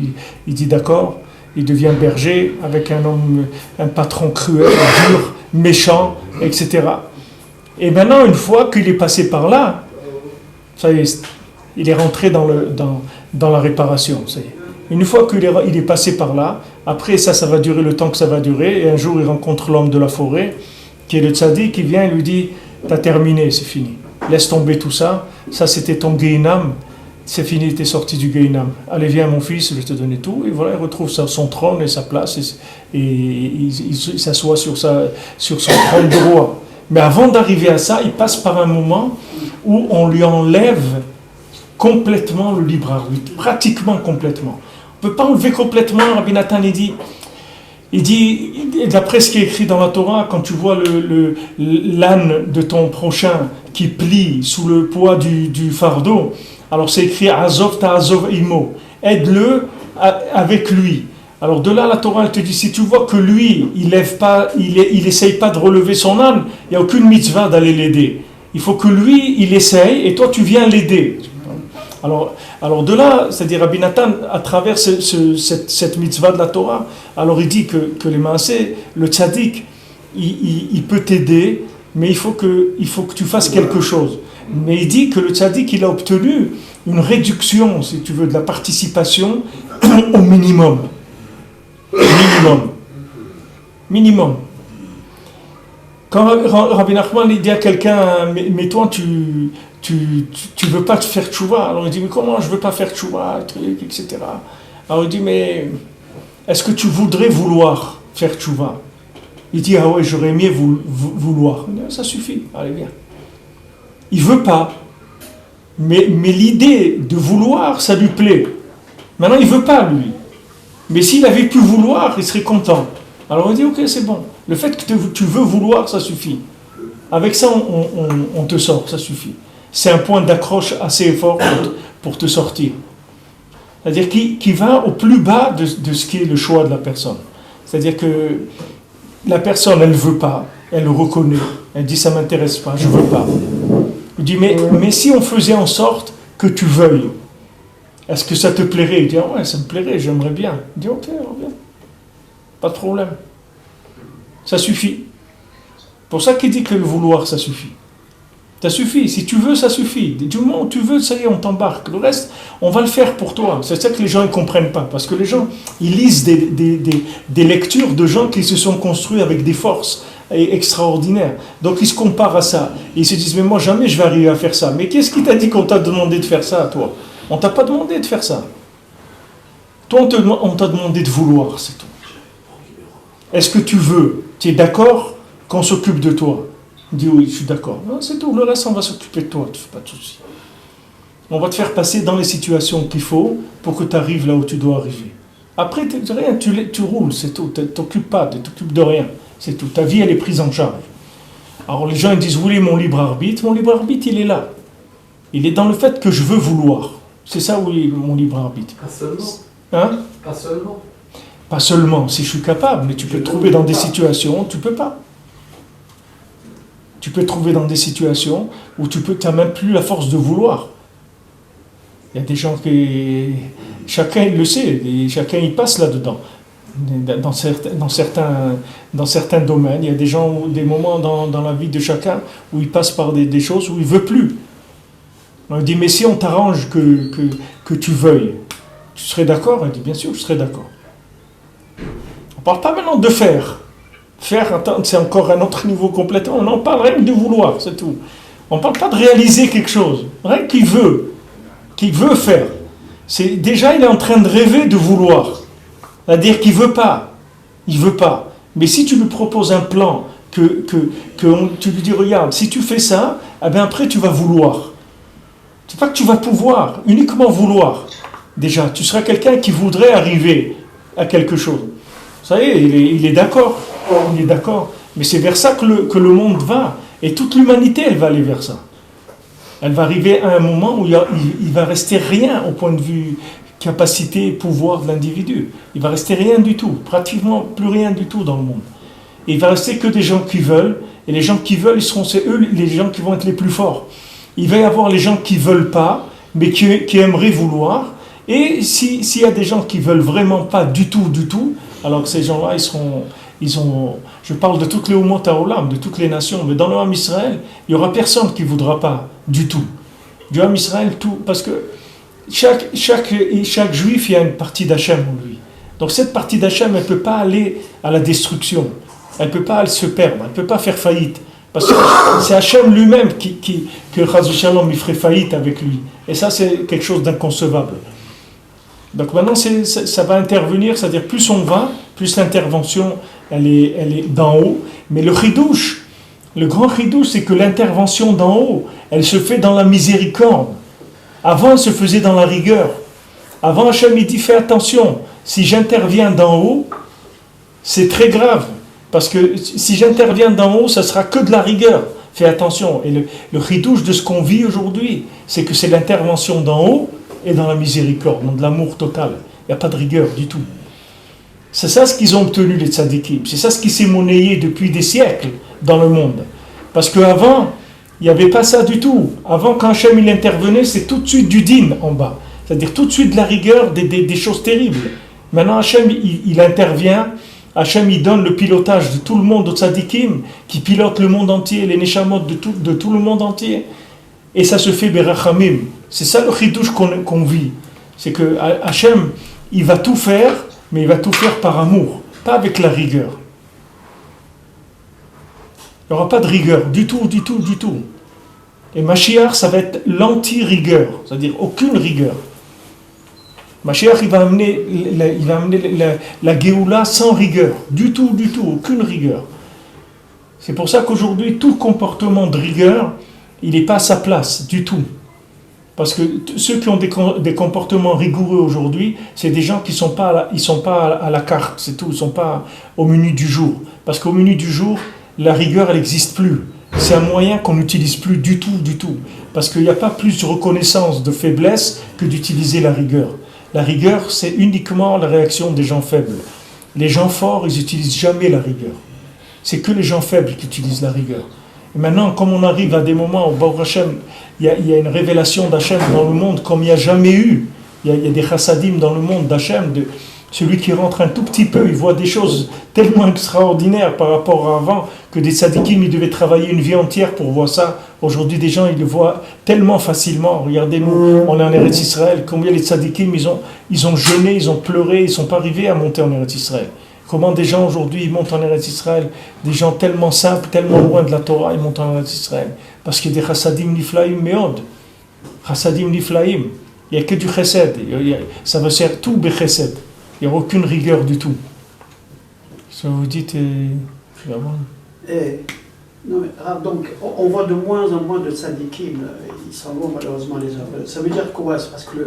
il dit d'accord, il devient berger avec un patron cruel, dur, méchant, etc. Et maintenant, une fois qu'il est passé par là, ça y est, il est rentré dans la réparation. Ça y est. Une fois qu'il est passé par là, après ça va durer le temps que ça va durer, et un jour il rencontre l'homme de la forêt, qui est le tzaddik, qui vient et lui dit t'as terminé, c'est fini. Laisse tomber tout ça. Ça, c'était ton Gehinam. C'est fini, t'es sorti du Gehinam. Allez, viens, mon fils, je vais te donner tout. Et voilà, il retrouve son trône et sa place. Et il s'assoit sur son trône de roi. Mais avant d'arriver à ça, il passe par un moment où on lui enlève complètement le libre arbitre. Pratiquement complètement. On ne peut pas enlever complètement. Rabbi Nathan, il dit, d'après ce qui est écrit dans la Torah, quand tu vois l'âne de ton prochain qui plie sous le poids du fardeau, alors c'est écrit Azov ta'azov imo, aide-le avec lui. Alors de là, la Torah elle te dit, si tu vois que lui, il essaye pas de relever son âne, il n'y a aucune mitzvah d'aller l'aider. Il faut que lui, il essaye et toi tu viens l'aider. Alors de là, c'est-à-dire Rabbi Nathan, à travers cette mitzvah de la Torah, alors il dit que les maaseh, le tzaddik, il peut t'aider, mais il faut que tu fasses quelque chose. Mais il dit que le tzaddik, il a obtenu une réduction, si tu veux, de la participation au minimum. Minimum. Quand Rabbi Nachman il dit à quelqu'un, mais toi tu veux pas te faire tchouva. Alors il dit, mais comment je veux pas faire tchouva, etc. Alors il dit, mais est-ce que tu voudrais vouloir faire tchouva? Il dit, ah ouais, j'aurais aimé vouloir. Il dit, ça suffit, allez viens. Il veut pas. Mais l'idée de vouloir, ça lui plaît. Maintenant, il veut pas, lui. Mais s'il avait pu vouloir, il serait content. Alors on dit, ok, c'est bon. Le fait que tu veux vouloir, ça suffit. Avec ça, on te sort, ça suffit. C'est un point d'accroche assez fort pour te sortir. C'est-à-dire qui va au plus bas de ce qui est le choix de la personne. C'est-à-dire que la personne, elle ne veut pas, elle le reconnaît, elle dit ça ne m'intéresse pas, je ne veux pas. Il dit mais si on faisait en sorte que tu veuilles, est-ce que ça te plairait? Il dit ouais, ça me plairait, j'aimerais bien. Il dit ok, bien. Pas de problème. Ça suffit. Pour ça qu'il dit que le vouloir, ça suffit. Ça suffit. Si tu veux, ça suffit. Du moment où tu veux, ça y est, on t'embarque. Le reste, on va le faire pour toi. C'est ça que les gens ne comprennent pas. Parce que les gens, ils lisent des lectures de gens qui se sont construits avec des forces extraordinaires. Donc ils se comparent à ça. Et ils se disent, mais moi, jamais je vais arriver à faire ça. Mais qu'est-ce qui t'a dit qu'on t'a demandé de faire ça, toi? On t'a pas demandé de faire ça. Toi, on t'a demandé de vouloir, c'est tout. Est-ce que tu veux? Tu es d'accord qu'on s'occupe de toi? Il dit oui, je suis d'accord. Non, c'est tout, le reste, on va s'occuper de toi, tu ne fais pas de soucis. On va te faire passer dans les situations qu'il faut pour que tu arrives là où tu dois arriver. Après, rien, tu roules, c'est tout. Tu t'occupes pas, tu t'occupes de rien. C'est tout. Ta vie, elle est prise en charge. Alors les gens ils disent, vous voulez mon libre arbitre? Mon libre arbitre, il est là. Il est dans le fait que je veux vouloir. C'est ça, oui, mon libre arbitre. Pas seulement. Hein? Pas seulement. Pas seulement, si je suis capable, mais tu peux te trouver dans des situations où tu ne peux pas. Tu peux te trouver dans des situations où tu n'as même plus la force de vouloir. Il y a des gens qui... Chacun il le sait, et chacun y passe là-dedans. Dans certains domaines, il y a des gens, des moments dans la vie de chacun où il passe par des choses où il ne veut plus. On dit, mais si on t'arrange que tu veuilles, tu serais d'accord? Il dit, bien sûr, je serais d'accord. On ne parle pas maintenant de faire. Faire, c'est encore un autre niveau complètement. On en parle rien que de vouloir, c'est tout. On ne parle pas de réaliser quelque chose. Rien qu'il veut faire. Déjà, il est en train de rêver de vouloir. C'est-à-dire qu'il ne veut pas. Il ne veut pas. Mais si tu lui proposes un plan, tu lui dis, regarde, si tu fais ça, eh bien après tu vas vouloir. C'est pas que tu vas pouvoir, uniquement vouloir. Déjà, tu seras quelqu'un qui voudrait arriver à quelque chose. Ça y est, il est d'accord. Il est d'accord. Mais c'est vers ça que le monde va. Et toute l'humanité, elle va aller vers ça. Elle va arriver à un moment où il va rester rien au point de vue capacité et pouvoir de l'individu. Il va rester rien du tout. Pratiquement plus rien du tout dans le monde. Et il va rester que des gens qui veulent. Et les gens qui veulent, c'est eux les gens qui vont être les plus forts. Il va y avoir les gens qui ne veulent pas, mais qui aimeraient vouloir. Et s'il y a des gens qui ne veulent vraiment pas du tout, alors que ces gens-là, je parle de toutes les Umot Haolam, de toutes les nations, mais dans le Ham Israël, il n'y aura personne qui ne voudra pas du tout. Du Ham Israël, tout, parce que chaque juif, il y a une partie d'Hachem en lui. Donc cette partie d'Hachem, elle ne peut pas aller à la destruction. Elle ne peut pas se perdre, elle ne peut pas faire faillite. Parce que c'est Hachem lui-même que Chas Shalom, il ferait faillite avec lui. Et ça, c'est quelque chose d'inconcevable. Donc maintenant, ça va intervenir, c'est-à-dire plus on va, plus l'intervention, elle est d'en haut. Mais le chidouche, le grand chidouche, c'est que l'intervention d'en haut, elle se fait dans la miséricorde. Avant, elle se faisait dans la rigueur. Avant, Hachem, il dit, fais attention, si j'interviens d'en haut, c'est très grave. Parce que si j'interviens d'en haut, ça sera que de la rigueur. Fais attention. Et le chidouche de ce qu'on vit aujourd'hui, c'est que c'est l'intervention d'en haut et dans la miséricorde, dans de l'amour total. Il n'y a pas de rigueur du tout. C'est ça ce qu'ils ont obtenu, les tzadikim. C'est ça ce qui s'est monnayé depuis des siècles dans le monde. Parce qu'avant, il n'y avait pas ça du tout. Avant, quand Hachem il intervenait, c'est tout de suite du din en bas. C'est-à-dire tout de suite de la rigueur, des choses terribles. Maintenant, Hachem, il intervient. Hachem, il donne le pilotage de tout le monde aux tzadikim, qui pilote le monde entier, les neshamot de tout le monde entier. Et ça se fait berachamim. C'est ça le chidouche qu'on vit. C'est que Hachem, il va tout faire, mais il va tout faire par amour, pas avec la rigueur. Il n'y aura pas de rigueur, du tout. Et Mashiach, ça va être l'anti-rigueur, c'est-à-dire aucune rigueur. Mashiach, il va amener la Géoula sans rigueur, du tout, aucune rigueur. C'est pour ça qu'aujourd'hui, tout comportement de rigueur, il n'est pas à sa place, du tout. Parce que ceux qui ont des comportements rigoureux aujourd'hui, c'est des gens qui sont pas à la carte, c'est tout, ils ne sont pas au menu du jour. Parce qu'au menu du jour, la rigueur, elle n'existe plus. C'est un moyen qu'on n'utilise plus du tout. Parce qu'il n'y a pas plus de reconnaissance de faiblesse que d'utiliser la rigueur. La rigueur, c'est uniquement la réaction des gens faibles. Les gens forts, ils n'utilisent jamais la rigueur. C'est que les gens faibles qui utilisent la rigueur. Et maintenant, comme on arrive à des moments où, Baruch Hashem, il y a une révélation d'Hachem dans le monde comme il n'y a jamais eu. Il y a des chassadim dans le monde d'Hachem. Celui qui rentre un tout petit peu, il voit des choses tellement extraordinaires par rapport à avant que des tzadikim, ils devaient travailler une vie entière pour voir ça. Aujourd'hui, des gens, ils le voient tellement facilement. Regardez-nous, on est en Eretz Israël. Combien les tzadikim, ils ont jeûné, ils ont pleuré, ils ne sont pas arrivés à monter en Eretz Israël. Comment des gens aujourd'hui, ils montent en Eretz Israël, des gens tellement simples, tellement loin de la Torah, ils montent en Eretz Israël. Parce qu'il y a des chassadim niflaim meod. Chassadim niflaim. Il n'y a que du chesed. Ça veut dire tout bechesed. Il n'y a aucune rigueur du tout. Ça vous dites, non mais, donc, on voit de moins en moins de tzadikim, ils s'en vont malheureusement les hommes. Ça veut dire quoi? C'est parce que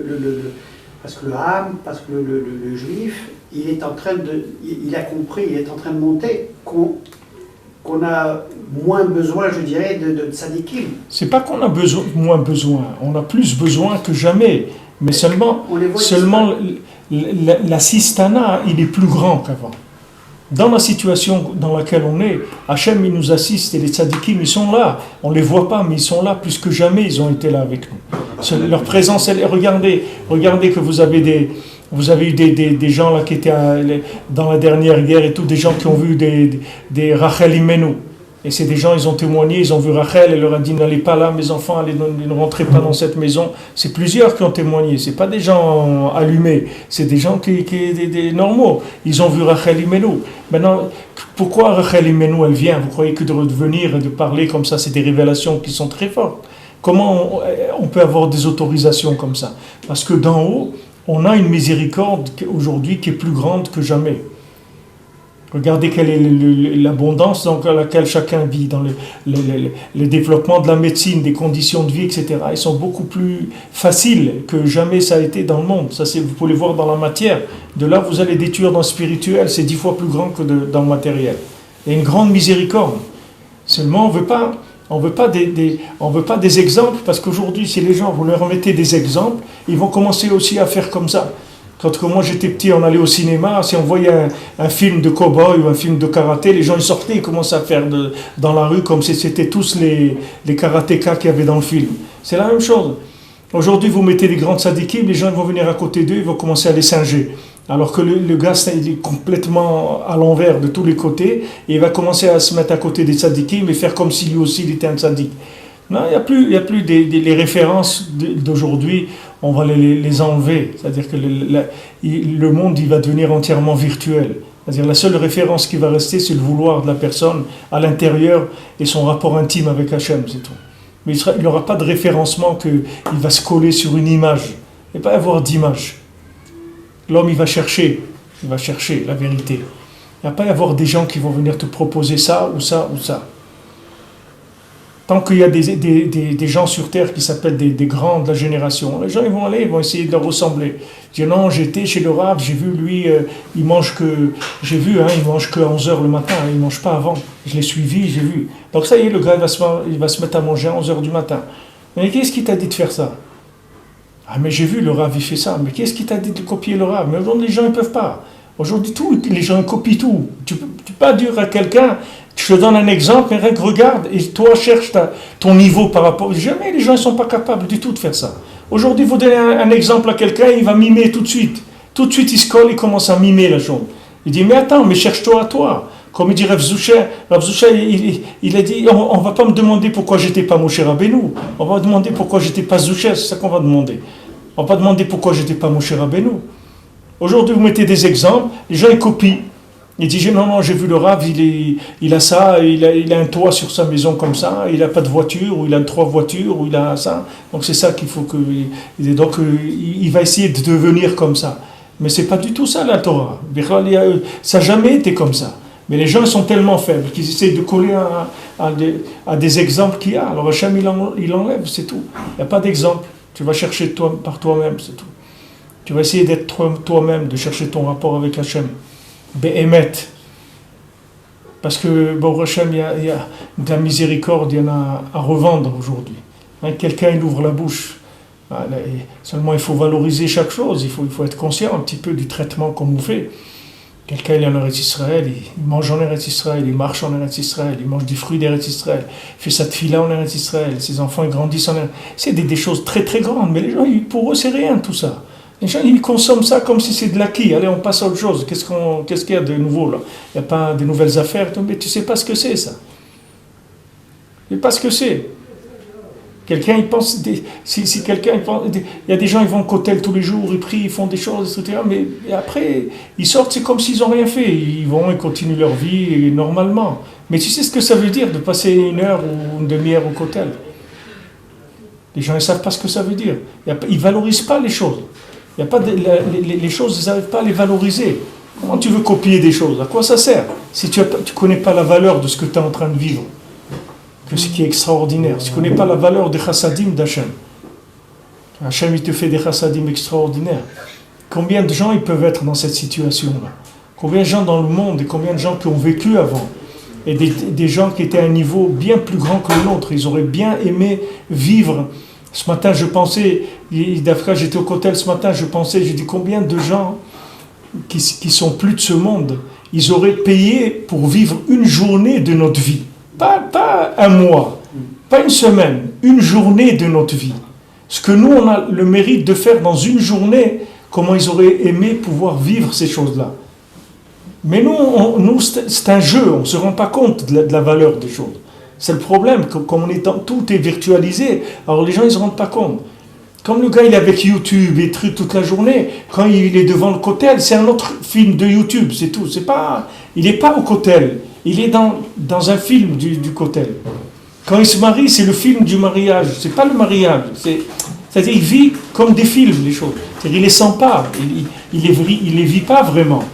le Ham, parce que le juif, il est en train de, il a compris, il est en train de monter, qu'on a moins besoin, je dirais, de tzadikim. C'est pas qu'on a moins besoin, on a plus besoin que jamais. Mais seulement l'assistana, il est plus grand qu'avant. Dans la situation dans laquelle on est, Hachem, il nous assiste et les tzadikim, ils sont là. On ne les voit pas, mais ils sont là plus que jamais, ils ont été là avec nous. Leur présence, regardez que vous avez eu des gens là qui étaient dans la dernière guerre et tout, des gens qui ont vu des Rachel Imenu. Et c'est des gens, ils ont témoigné, ils ont vu Rachel, elle leur a dit n'allez pas là, mes enfants, ne rentrez pas dans cette maison. C'est plusieurs qui ont témoigné, c'est pas des gens allumés, c'est des gens des normaux. Ils ont vu Rachel Imenu. Maintenant, pourquoi Rachel Imenu, elle vient? Vous croyez que de revenir et de parler comme ça, c'est des révélations qui sont très fortes? Comment on peut avoir des autorisations comme ça? Parce que d'en haut, on a une miséricorde aujourd'hui qui est plus grande que jamais. Regardez quelle est l'abondance dans laquelle chacun vit, dans le développement de la médecine, des conditions de vie, etc. Ils sont beaucoup plus faciles que jamais ça a été dans le monde. Ça, vous pouvez le voir dans la matière. De là, vous allez détruire dans le spirituel, c'est 10 fois plus grand que dans le matériel. Il y a une grande miséricorde. Seulement, on veut pas des exemples, parce qu'aujourd'hui, si les gens, vous leur remettez des exemples, ils vont commencer aussi à faire comme ça. Quand moi j'étais petit, on allait au cinéma, si on voyait un film de cow-boy ou un film de karaté, les gens ils sortaient, ils commençaient à faire dans la rue comme si c'était tous les karatékas qu'il y avait dans le film. C'est la même chose. Aujourd'hui, vous mettez des grands tzadikim, les gens ils vont venir à côté d'eux, ils vont commencer à les singer. Alors que le gars il est complètement à l'envers de tous les côtés, et il va commencer à se mettre à côté des tzadikim et faire comme si lui aussi il était un tzadik. Non, il n'y a plus les références d'aujourd'hui, on va les enlever. C'est-à-dire que le monde il va devenir entièrement virtuel. C'est-à-dire la seule référence qui va rester, c'est le vouloir de la personne à l'intérieur et son rapport intime avec Hachem, c'est tout. Mais il n'aura pas de référencement qu'il va se coller sur une image. Il ne va pas y avoir d'image. L'homme, il va chercher la vérité. Il ne va pas y avoir des gens qui vont venir te proposer ça ou ça ou ça. Tant qu'il y a des gens sur Terre qui s'appellent des grands de la génération, les gens ils vont essayer de leur ressembler. Dire non, j'étais chez le Rav, j'ai vu lui, il mange que 11h le matin, il ne mange pas avant. Je l'ai suivi, j'ai vu. Donc ça y est, le gars il va se mettre à manger à 11h du matin. Mais qu'est-ce qui t'a dit de faire ça? Ah mais j'ai vu, le Rav il fait ça. Mais qu'est-ce qui t'a dit de copier le Rav? Mais aujourd'hui les gens ils ne peuvent pas. Aujourd'hui les gens ils copient tout. Tu peux pas dire à quelqu'un... Je te donne un exemple, mais regarde, et toi cherche ton niveau par rapport... Jamais les gens ne sont pas capables du tout de faire ça. Aujourd'hui, vous donnez un exemple à quelqu'un, il va mimer tout de suite. Tout de suite, il se colle, il commence à mimer la chose. Il dit, mais attends, mais cherche-toi à toi. Comme il dit Rav Zusha, il a dit, on ne va pas me demander pourquoi j'étais pas Moshe Rabbeinu. On va demander pourquoi j'étais pas Zusha, c'est ça qu'on va demander. On va pas demander pourquoi j'étais pas Moshe Rabbeinu. Aujourd'hui, vous mettez des exemples, les gens ils copient. Il dit non, j'ai vu le Rav, il a ça, il a un toit sur sa maison comme ça, il n'a pas de voiture, ou il a 3 voitures, ou il a ça. Donc c'est ça qu'il faut que... Donc il va essayer de devenir comme ça. Mais c'est pas du tout ça la Torah. Ça n'a jamais été comme ça. Mais les gens sont tellement faibles qu'ils essaient de coller à des exemples qu'il y a. Alors Hachem il enlève, c'est tout. Il n'y a pas d'exemple. Tu vas chercher par toi-même, c'est tout. Tu vas essayer d'être toi-même, de chercher ton rapport avec Hachem. Be'emet. Parce que, Baruch Hashem, il y a de la miséricorde, il y en a à revendre aujourd'hui. Quelqu'un, il ouvre la bouche. Seulement, il faut valoriser chaque chose, il faut être conscient un petit peu du traitement qu'on nous fait. Quelqu'un, il est en Eretz Israël, il mange en Eretz Israël, il marche en Eretz Israël, il mange des fruits d'Eretz Israël, il fait sa tefila en Eretz Israël, ses enfants ils grandissent en Eretz Israël. C'est des choses très très grandes, mais les gens, pour eux, c'est rien tout ça. Les gens, ils consomment ça comme si c'est de l'acquis. Allez, on passe à autre chose. Qu'est-ce qu'il y a de nouveau là? Il n'y a pas de nouvelles affaires, mais tu ne sais pas ce que c'est ça. Tu ne sais pas ce que c'est. Quelqu'un, il pense, si quelqu'un, il y a des gens, ils vont au cotel tous les jours, ils prient, ils font des choses, etc. Mais après, ils sortent, c'est comme s'ils n'ont rien fait. Ils vont, ils continuent leur vie normalement. Mais tu sais ce que ça veut dire de passer 1 heure ou une demi-heure au cotel? Les gens ne savent pas ce que ça veut dire. Ils ne valorisent pas les choses. Il y a pas les choses, ils n'arrivent pas à les valoriser. Comment tu veux copier des choses? À quoi ça sert? Si tu ne connais pas la valeur de ce que tu es en train de vivre, que ce qui est extraordinaire. Si tu ne connais pas la valeur des chassadim d'Hachem, Hachem il te fait des chassadim extraordinaires. Combien de gens ils peuvent être dans cette situation-là? Combien de gens dans le monde et combien de gens qui ont vécu avant? Et des gens qui étaient à un niveau bien plus grand que le nôtre. Ils auraient bien aimé vivre. Ce matin, je pensais, d'après j'étais au cotel ce matin, je dit combien de gens qui sont plus de ce monde, ils auraient payé pour vivre une journée de notre vie. Pas 1 mois, pas 1 semaine, une journée de notre vie. Ce que nous, on a le mérite de faire dans une journée, comment ils auraient aimé pouvoir vivre ces choses-là. Mais nous c'est un jeu, on ne se rend pas compte de la valeur des choses. C'est le problème, comme tout est virtualisé, alors les gens, ils ne se rendent pas compte. Comme le gars, il est avec YouTube et trucs toute la journée, quand il est devant le cotel, c'est un autre film de YouTube, c'est tout. Il n'est pas au cotel. Il est dans un film du cotel. Quand il se marie, c'est le film du mariage. C'est pas le mariage. C'est-à-dire, il vit comme des films, les choses. C'est-à-dire, il les sent pas. Il les vit pas vraiment.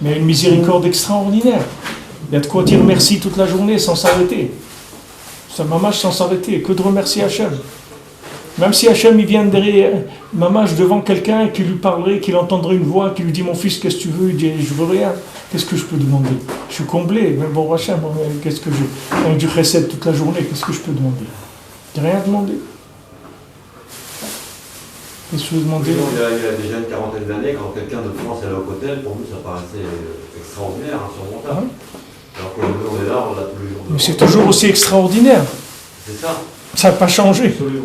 Mais une miséricorde extraordinaire. Il y a de quoi dire merci toute la journée sans s'arrêter. Ça mamage sans s'arrêter. Que de remercier Hachem. Même si Hachem il vient derrière mamage devant quelqu'un et qu'il lui parlerait, qu'il entendrait une voix, qui lui dit mon fils, qu'est-ce que tu veux? Il dit je veux rien. Qu'est-ce que je peux demander? Je suis comblé. Mais bon Hachem, qu'est-ce que j'ai? Avec du chesed toute la journée, qu'est-ce que je peux demander? Je n'ai rien demandé. Qu'est-ce que je peux demander? Oui, il y a déjà une 40aine d'années, quand quelqu'un de France allait au cotel, pour nous ça paraissait extraordinaire, insurmontable. Alors que nous on est là, on l'a tous les jours. Mais c'est toujours aussi extraordinaire. C'est ça. Ça n'a pas changé. Absolument.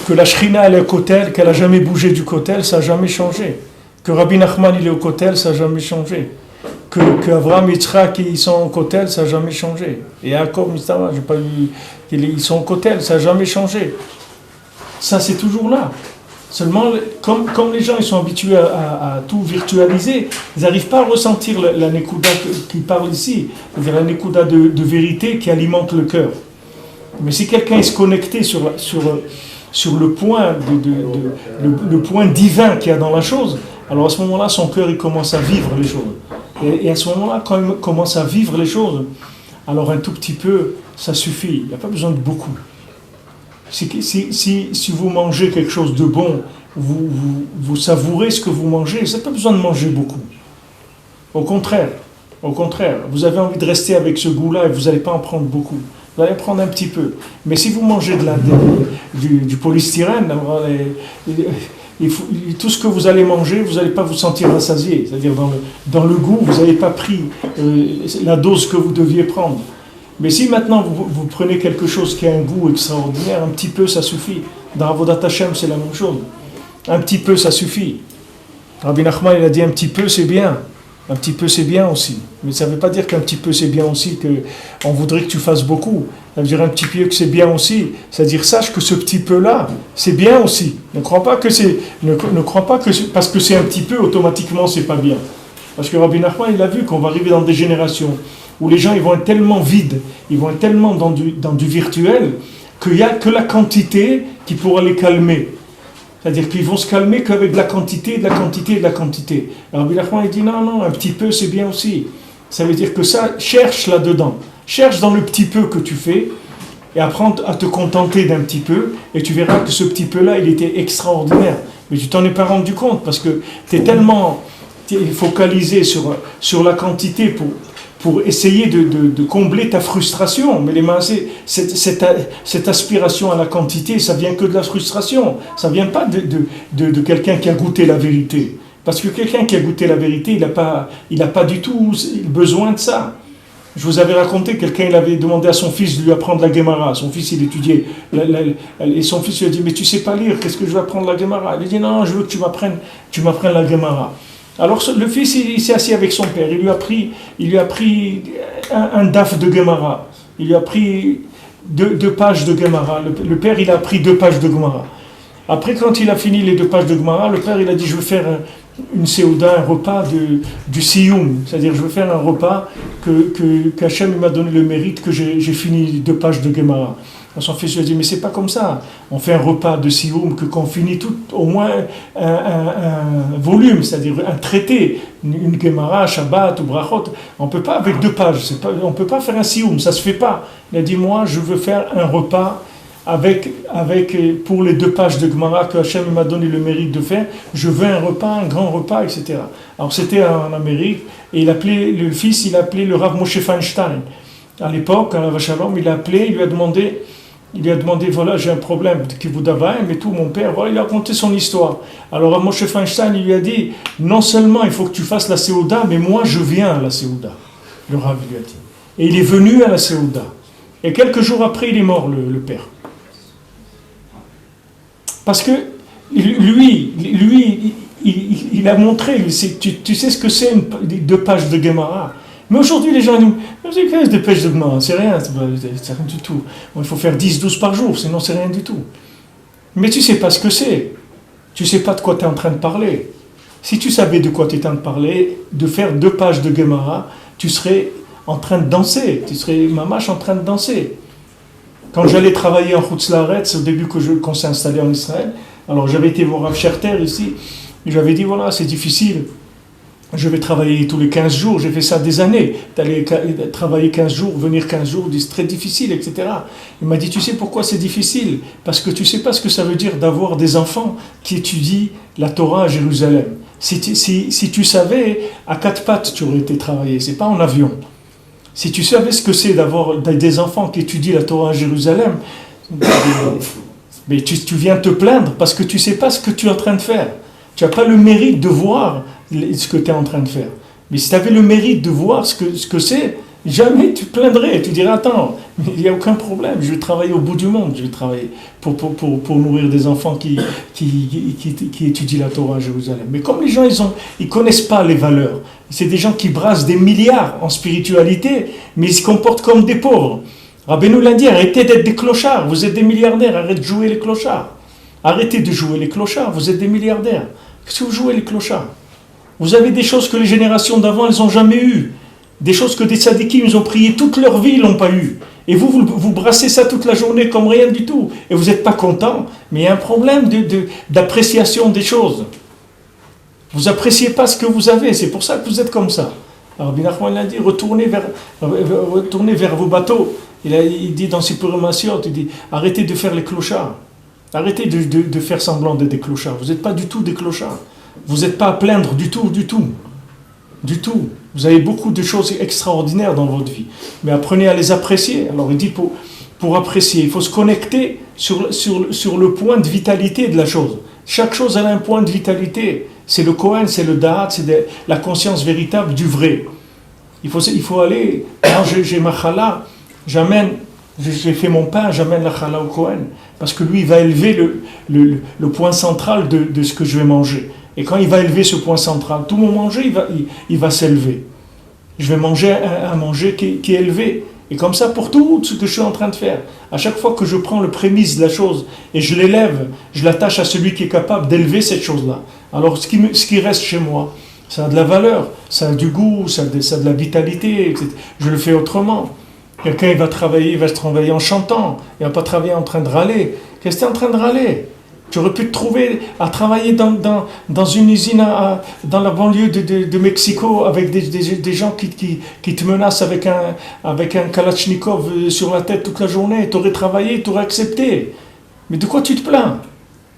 Que la Shrina elle est au cotel, qu'elle n'a jamais bougé du cotel, ça n'a jamais changé. Que Rabbi Nachman il est au cotel, ça n'a jamais changé. Que Avraham et Yitzhak ils sont au cotel, ça n'a jamais changé. Et Yaakov, j'ai pas vu, ils sont au cotel, ça n'a jamais changé. Ça c'est toujours là. Seulement, comme les gens ils sont habitués à tout virtualiser, ils n'arrivent pas à ressentir la Nekuda qui parle ici, c'est-à-dire la Nekuda de vérité qui alimente le cœur. Mais si quelqu'un est connecté sur le point, le point divin qu'il y a dans la chose, alors à ce moment-là, son cœur il commence à vivre les choses. Et à ce moment-là, quand il commence à vivre les choses, alors un tout petit peu, ça suffit. Il n'y a pas besoin de beaucoup. Si vous mangez quelque chose de bon, vous savourez ce que vous mangez, vous n'avez pas besoin de manger beaucoup. Au contraire, vous avez envie de rester avec ce goût-là et vous n'allez pas en prendre beaucoup. Vous allez prendre un petit peu. Mais si vous mangez du polystyrène, alors tout ce que vous allez manger, vous n'allez pas vous sentir rassasié. C'est-à-dire dans le goût, vous n'avez pas pris la dose que vous deviez prendre. Mais si maintenant vous prenez quelque chose qui a un goût extraordinaire, un petit peu ça suffit. Dans Avodat Hashem, c'est la même chose. Un petit peu ça suffit. Rabbi Nachman il a dit un petit peu c'est bien. Un petit peu c'est bien aussi. Mais ça ne veut pas dire qu'un petit peu c'est bien aussi, qu'on voudrait que tu fasses beaucoup. Ça veut dire un petit peu que c'est bien aussi. C'est-à-dire sache que ce petit peu-là, c'est bien aussi. Ne crois pas que parce que c'est un petit peu, automatiquement c'est pas bien. Parce que Rabbi Nachman il a vu qu'on va arriver dans des générations où les gens ils vont être tellement vides, ils vont être tellement dans du virtuel, qu'il n'y a que la quantité qui pourra les calmer. C'est-à-dire qu'ils vont se calmer qu'avec de la quantité, de la quantité, de la quantité. Alors Rabbi Nachman il dit non, un petit peu c'est bien aussi. Ça veut dire que ça, cherche là-dedans. Cherche dans le petit peu que tu fais et apprends à te contenter d'un petit peu et tu verras que ce petit peu-là, il était extraordinaire. Mais tu t'en es pas rendu compte parce que tu es tellement focalisé sur la quantité pour essayer de combler ta frustration. Mais les maasé, cette aspiration à la quantité, ça vient que de la frustration. Ça vient pas de quelqu'un qui a goûté la vérité. Parce que quelqu'un qui a goûté la vérité, il n'a pas du tout besoin de ça. Je vous avais raconté, quelqu'un il avait demandé à son fils de lui apprendre la Gemara. Son fils il étudiait. Et son fils lui a dit, mais tu sais pas lire, qu'est-ce que je vais apprendre la Gemara? Il a dit, non, je veux que tu m'apprennes la Gemara. Alors le fils il s'est assis avec son père, il lui a pris un daf de Gemara. Il lui a pris deux pages de Gemara. Le père il a pris 2 pages de Gemara. Après quand il a fini les 2 pages de Gemara, le père il a dit, je veux faire une séouda, un repas du Sioum, c'est-à-dire je veux faire un repas qu'Hachem m'a donné le mérite que j'ai fini 2 pages de Gemara. Son fils lui a dit, mais c'est pas comme ça, on fait un repas de Sioum qu'on finit au moins un volume, c'est-à-dire un traité, une Gemara, Shabbat ou Brachot, on peut pas avec 2 pages, on peut pas faire un Sioum, ça se fait pas. Il a dit, moi je veux faire un repas pour les 2 pages de Gemara que Hachem m'a donné le mérite de faire, je veux un repas, un grand repas, etc. Alors c'était en Amérique, et le fils il appelait le Rav Moshe Feinstein. À l'époque, à la Vachalom, il lui a demandé, voilà, j'ai un problème de Kivud Avayim et tout, mon père, voilà, il a raconté son histoire. Alors Rav Moshe Feinstein, il lui a dit, non seulement il faut que tu fasses la Séouda, mais moi je viens à la Séouda. Le Rav lui a dit. Et il est venu à la Séouda. Et quelques jours après, il est mort, le père. Parce que lui, il a montré, tu sais ce que c'est 2 pages de Gemara. Mais aujourd'hui, les gens disent, c'est 15 2 pages de Gemara, c'est rien du tout. Bon, il faut faire 10-12 par jour, sinon c'est rien du tout. Mais tu ne sais pas ce que c'est. Tu ne sais pas de quoi tu es en train de parler. Si tu savais de quoi tu es en train de parler, de faire 2 pages de Gemara, tu serais en train de danser. Tu serais mamache en train de danser. Quand j'allais travailler en Chutz Laaretz, au début qu'on s'est installé en Israël, alors j'avais été voir Rav Scherter ici, et j'avais dit, voilà, c'est difficile. Je vais travailler tous les 15 jours, j'ai fait ça des années. D'aller travailler 15 jours, venir 15 jours, c'est très difficile, etc. Il m'a dit, tu sais pourquoi c'est difficile? Parce que tu ne sais pas ce que ça veut dire d'avoir des enfants qui étudient la Torah à Jérusalem. Si tu savais, à 4 pattes, tu aurais été travailler, c'est pas en avion. Si tu savais ce que c'est d'avoir des enfants qui étudient la Torah à Jérusalem, mais tu viens te plaindre parce que tu ne sais pas ce que tu es en train de faire. Tu n'as pas le mérite de voir ce que tu es en train de faire. Mais si tu avais le mérite de voir ce que c'est, jamais tu te plaindrais. Tu dirais, attends, il n'y a aucun problème, je vais travailler au bout du monde, je vais travailler pour nourrir des enfants qui étudient la Torah à Jérusalem. Mais comme les gens, ils connaissent pas les valeurs, c'est des gens qui brassent des milliards en spiritualité, mais ils se comportent comme des pauvres. Rabbeinu l'a dit, arrêtez d'être des clochards, vous êtes des milliardaires, arrêtez de jouer les clochards. Arrêtez de jouer les clochards, vous êtes des milliardaires. Qu'est-ce que vous jouez les clochards? Vous avez des choses que les générations d'avant, elles n'ont jamais eues. Des choses que des tzadikim, ils ont prié toute leur vie, ils n'ont pas eu. Et vous brassez ça toute la journée comme rien du tout. Et vous n'êtes pas content, mais il y a un problème d'appréciation des choses. Vous n'appréciez pas ce que vous avez, c'est pour ça que vous êtes comme ça. Alors Rabbi Nachman l'a dit, retournez vers vos bateaux. Il dit dans ses Purim-Asiot, il dit, arrêtez de faire les clochards. Arrêtez de faire semblant d'être des clochards. Vous n'êtes pas du tout des clochards. Vous n'êtes pas à plaindre du tout. Du tout. Vous avez beaucoup de choses extraordinaires dans votre vie. Mais apprenez à les apprécier. Alors il dit, pour apprécier, il faut se connecter sur le point de vitalité de la chose. Chaque chose elle a un point de vitalité. C'est le Kohen, c'est le Da'at, c'est la conscience véritable du vrai. Il faut aller, quand j'ai ma challah, j'ai fait mon pain, j'amène la challah au Kohen. Parce que lui, il va élever le point central de ce que je vais manger. Et quand il va élever ce point central, tout mon manger, il va s'élever. Je vais manger un manger qui est élevé. Et comme ça, pour tout ce que je suis en train de faire, à chaque fois que je prends le prémisse de la chose et je l'élève, je l'attache à celui qui est capable d'élever cette chose-là. Alors, ce qui reste chez moi, ça a de la valeur, ça a du goût, ça a de la vitalité, etc. Je le fais autrement. Quelqu'un, il va se travailler en chantant, il ne va pas travailler en train de râler. Qu'est-ce que tu es en train de râler? Tu aurais pu te trouver à travailler dans une usine dans la banlieue de Mexico avec des gens qui te menacent avec un Kalachnikov sur la tête toute la journée. Tu aurais travaillé, tu aurais accepté. Mais de quoi tu te plains?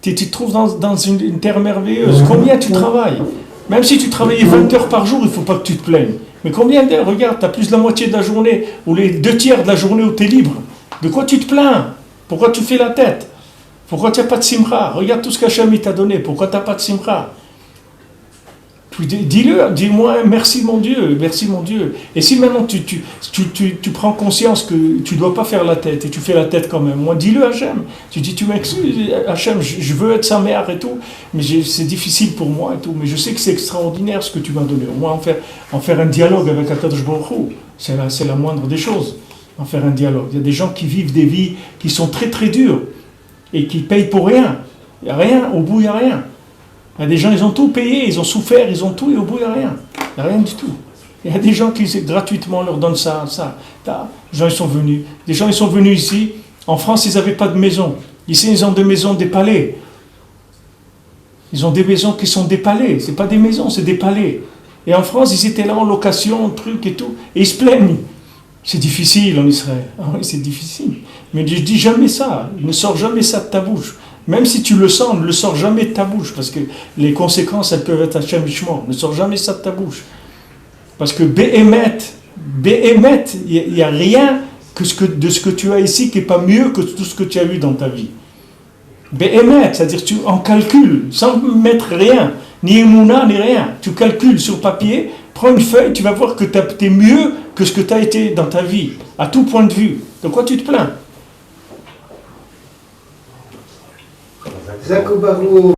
Tu te trouves dans une terre merveilleuse. Combien tu travailles? Même si tu travaillais 20 heures par jour, il ne faut pas que tu te plaignes. Mais combien d'heures? Regarde, tu as plus de la moitié de la journée, ou les 2 tiers de la journée où tu es libre. De quoi tu te plains? Pourquoi tu fais la tête? Pourquoi tu n'as pas de simcha? Regarde tout ce qu'Hachem t'a donné. Pourquoi tu n'as pas de simcha? Dis-le, dis-moi merci mon Dieu, merci mon Dieu. Et si maintenant tu prends conscience que tu ne dois pas faire la tête et tu fais la tête quand même, moi dis-le à Hachem. Tu dis tu m'excuses Hachem, je veux être sa mère et tout, mais c'est difficile pour moi et tout, mais je sais que c'est extraordinaire ce que tu m'as donné. Au moins en faire un dialogue avec Akadosh Baruch Hu, c'est la moindre des choses, en faire un dialogue. Il y a des gens qui vivent des vies qui sont très très dures et qui payent pour rien. Il n'y a rien, au bout il n'y a rien. Il y a des gens, ils ont tout payé, ils ont souffert, ils ont tout, et au bout, il n'y a rien. Il n'y a rien du tout. Il y a des gens qui, gratuitement, leur donnent ça. Les gens, ils sont venus. Des gens, ils sont venus ici. En France, ils n'avaient pas de maison. Ici, ils ont des maisons, des palais. Ils ont des maisons qui sont des palais. Ce n'est pas des maisons, c'est des palais. Et en France, ils étaient là en location, truc et tout. Et ils se plaignent. C'est difficile en Israël. Ah oui, c'est difficile. Mais je dis jamais ça. Ne sors jamais ça de ta bouche. Même si tu le sens, ne le sors jamais de ta bouche, parce que les conséquences, elles peuvent être Hachem Ishmor. Ne sors jamais ça de ta bouche. Parce que Béhémet, il n'y a rien de ce que tu as ici qui n'est pas mieux que tout ce que tu as eu dans ta vie. Béhémet, c'est-à-dire tu en calcules, sans mettre rien, ni émouna, ni rien. Tu calcules sur papier, prends une feuille, tu vas voir que tu es mieux que ce que tu as été dans ta vie, à tout point de vue. De quoi tu te plains? Zakou Barou.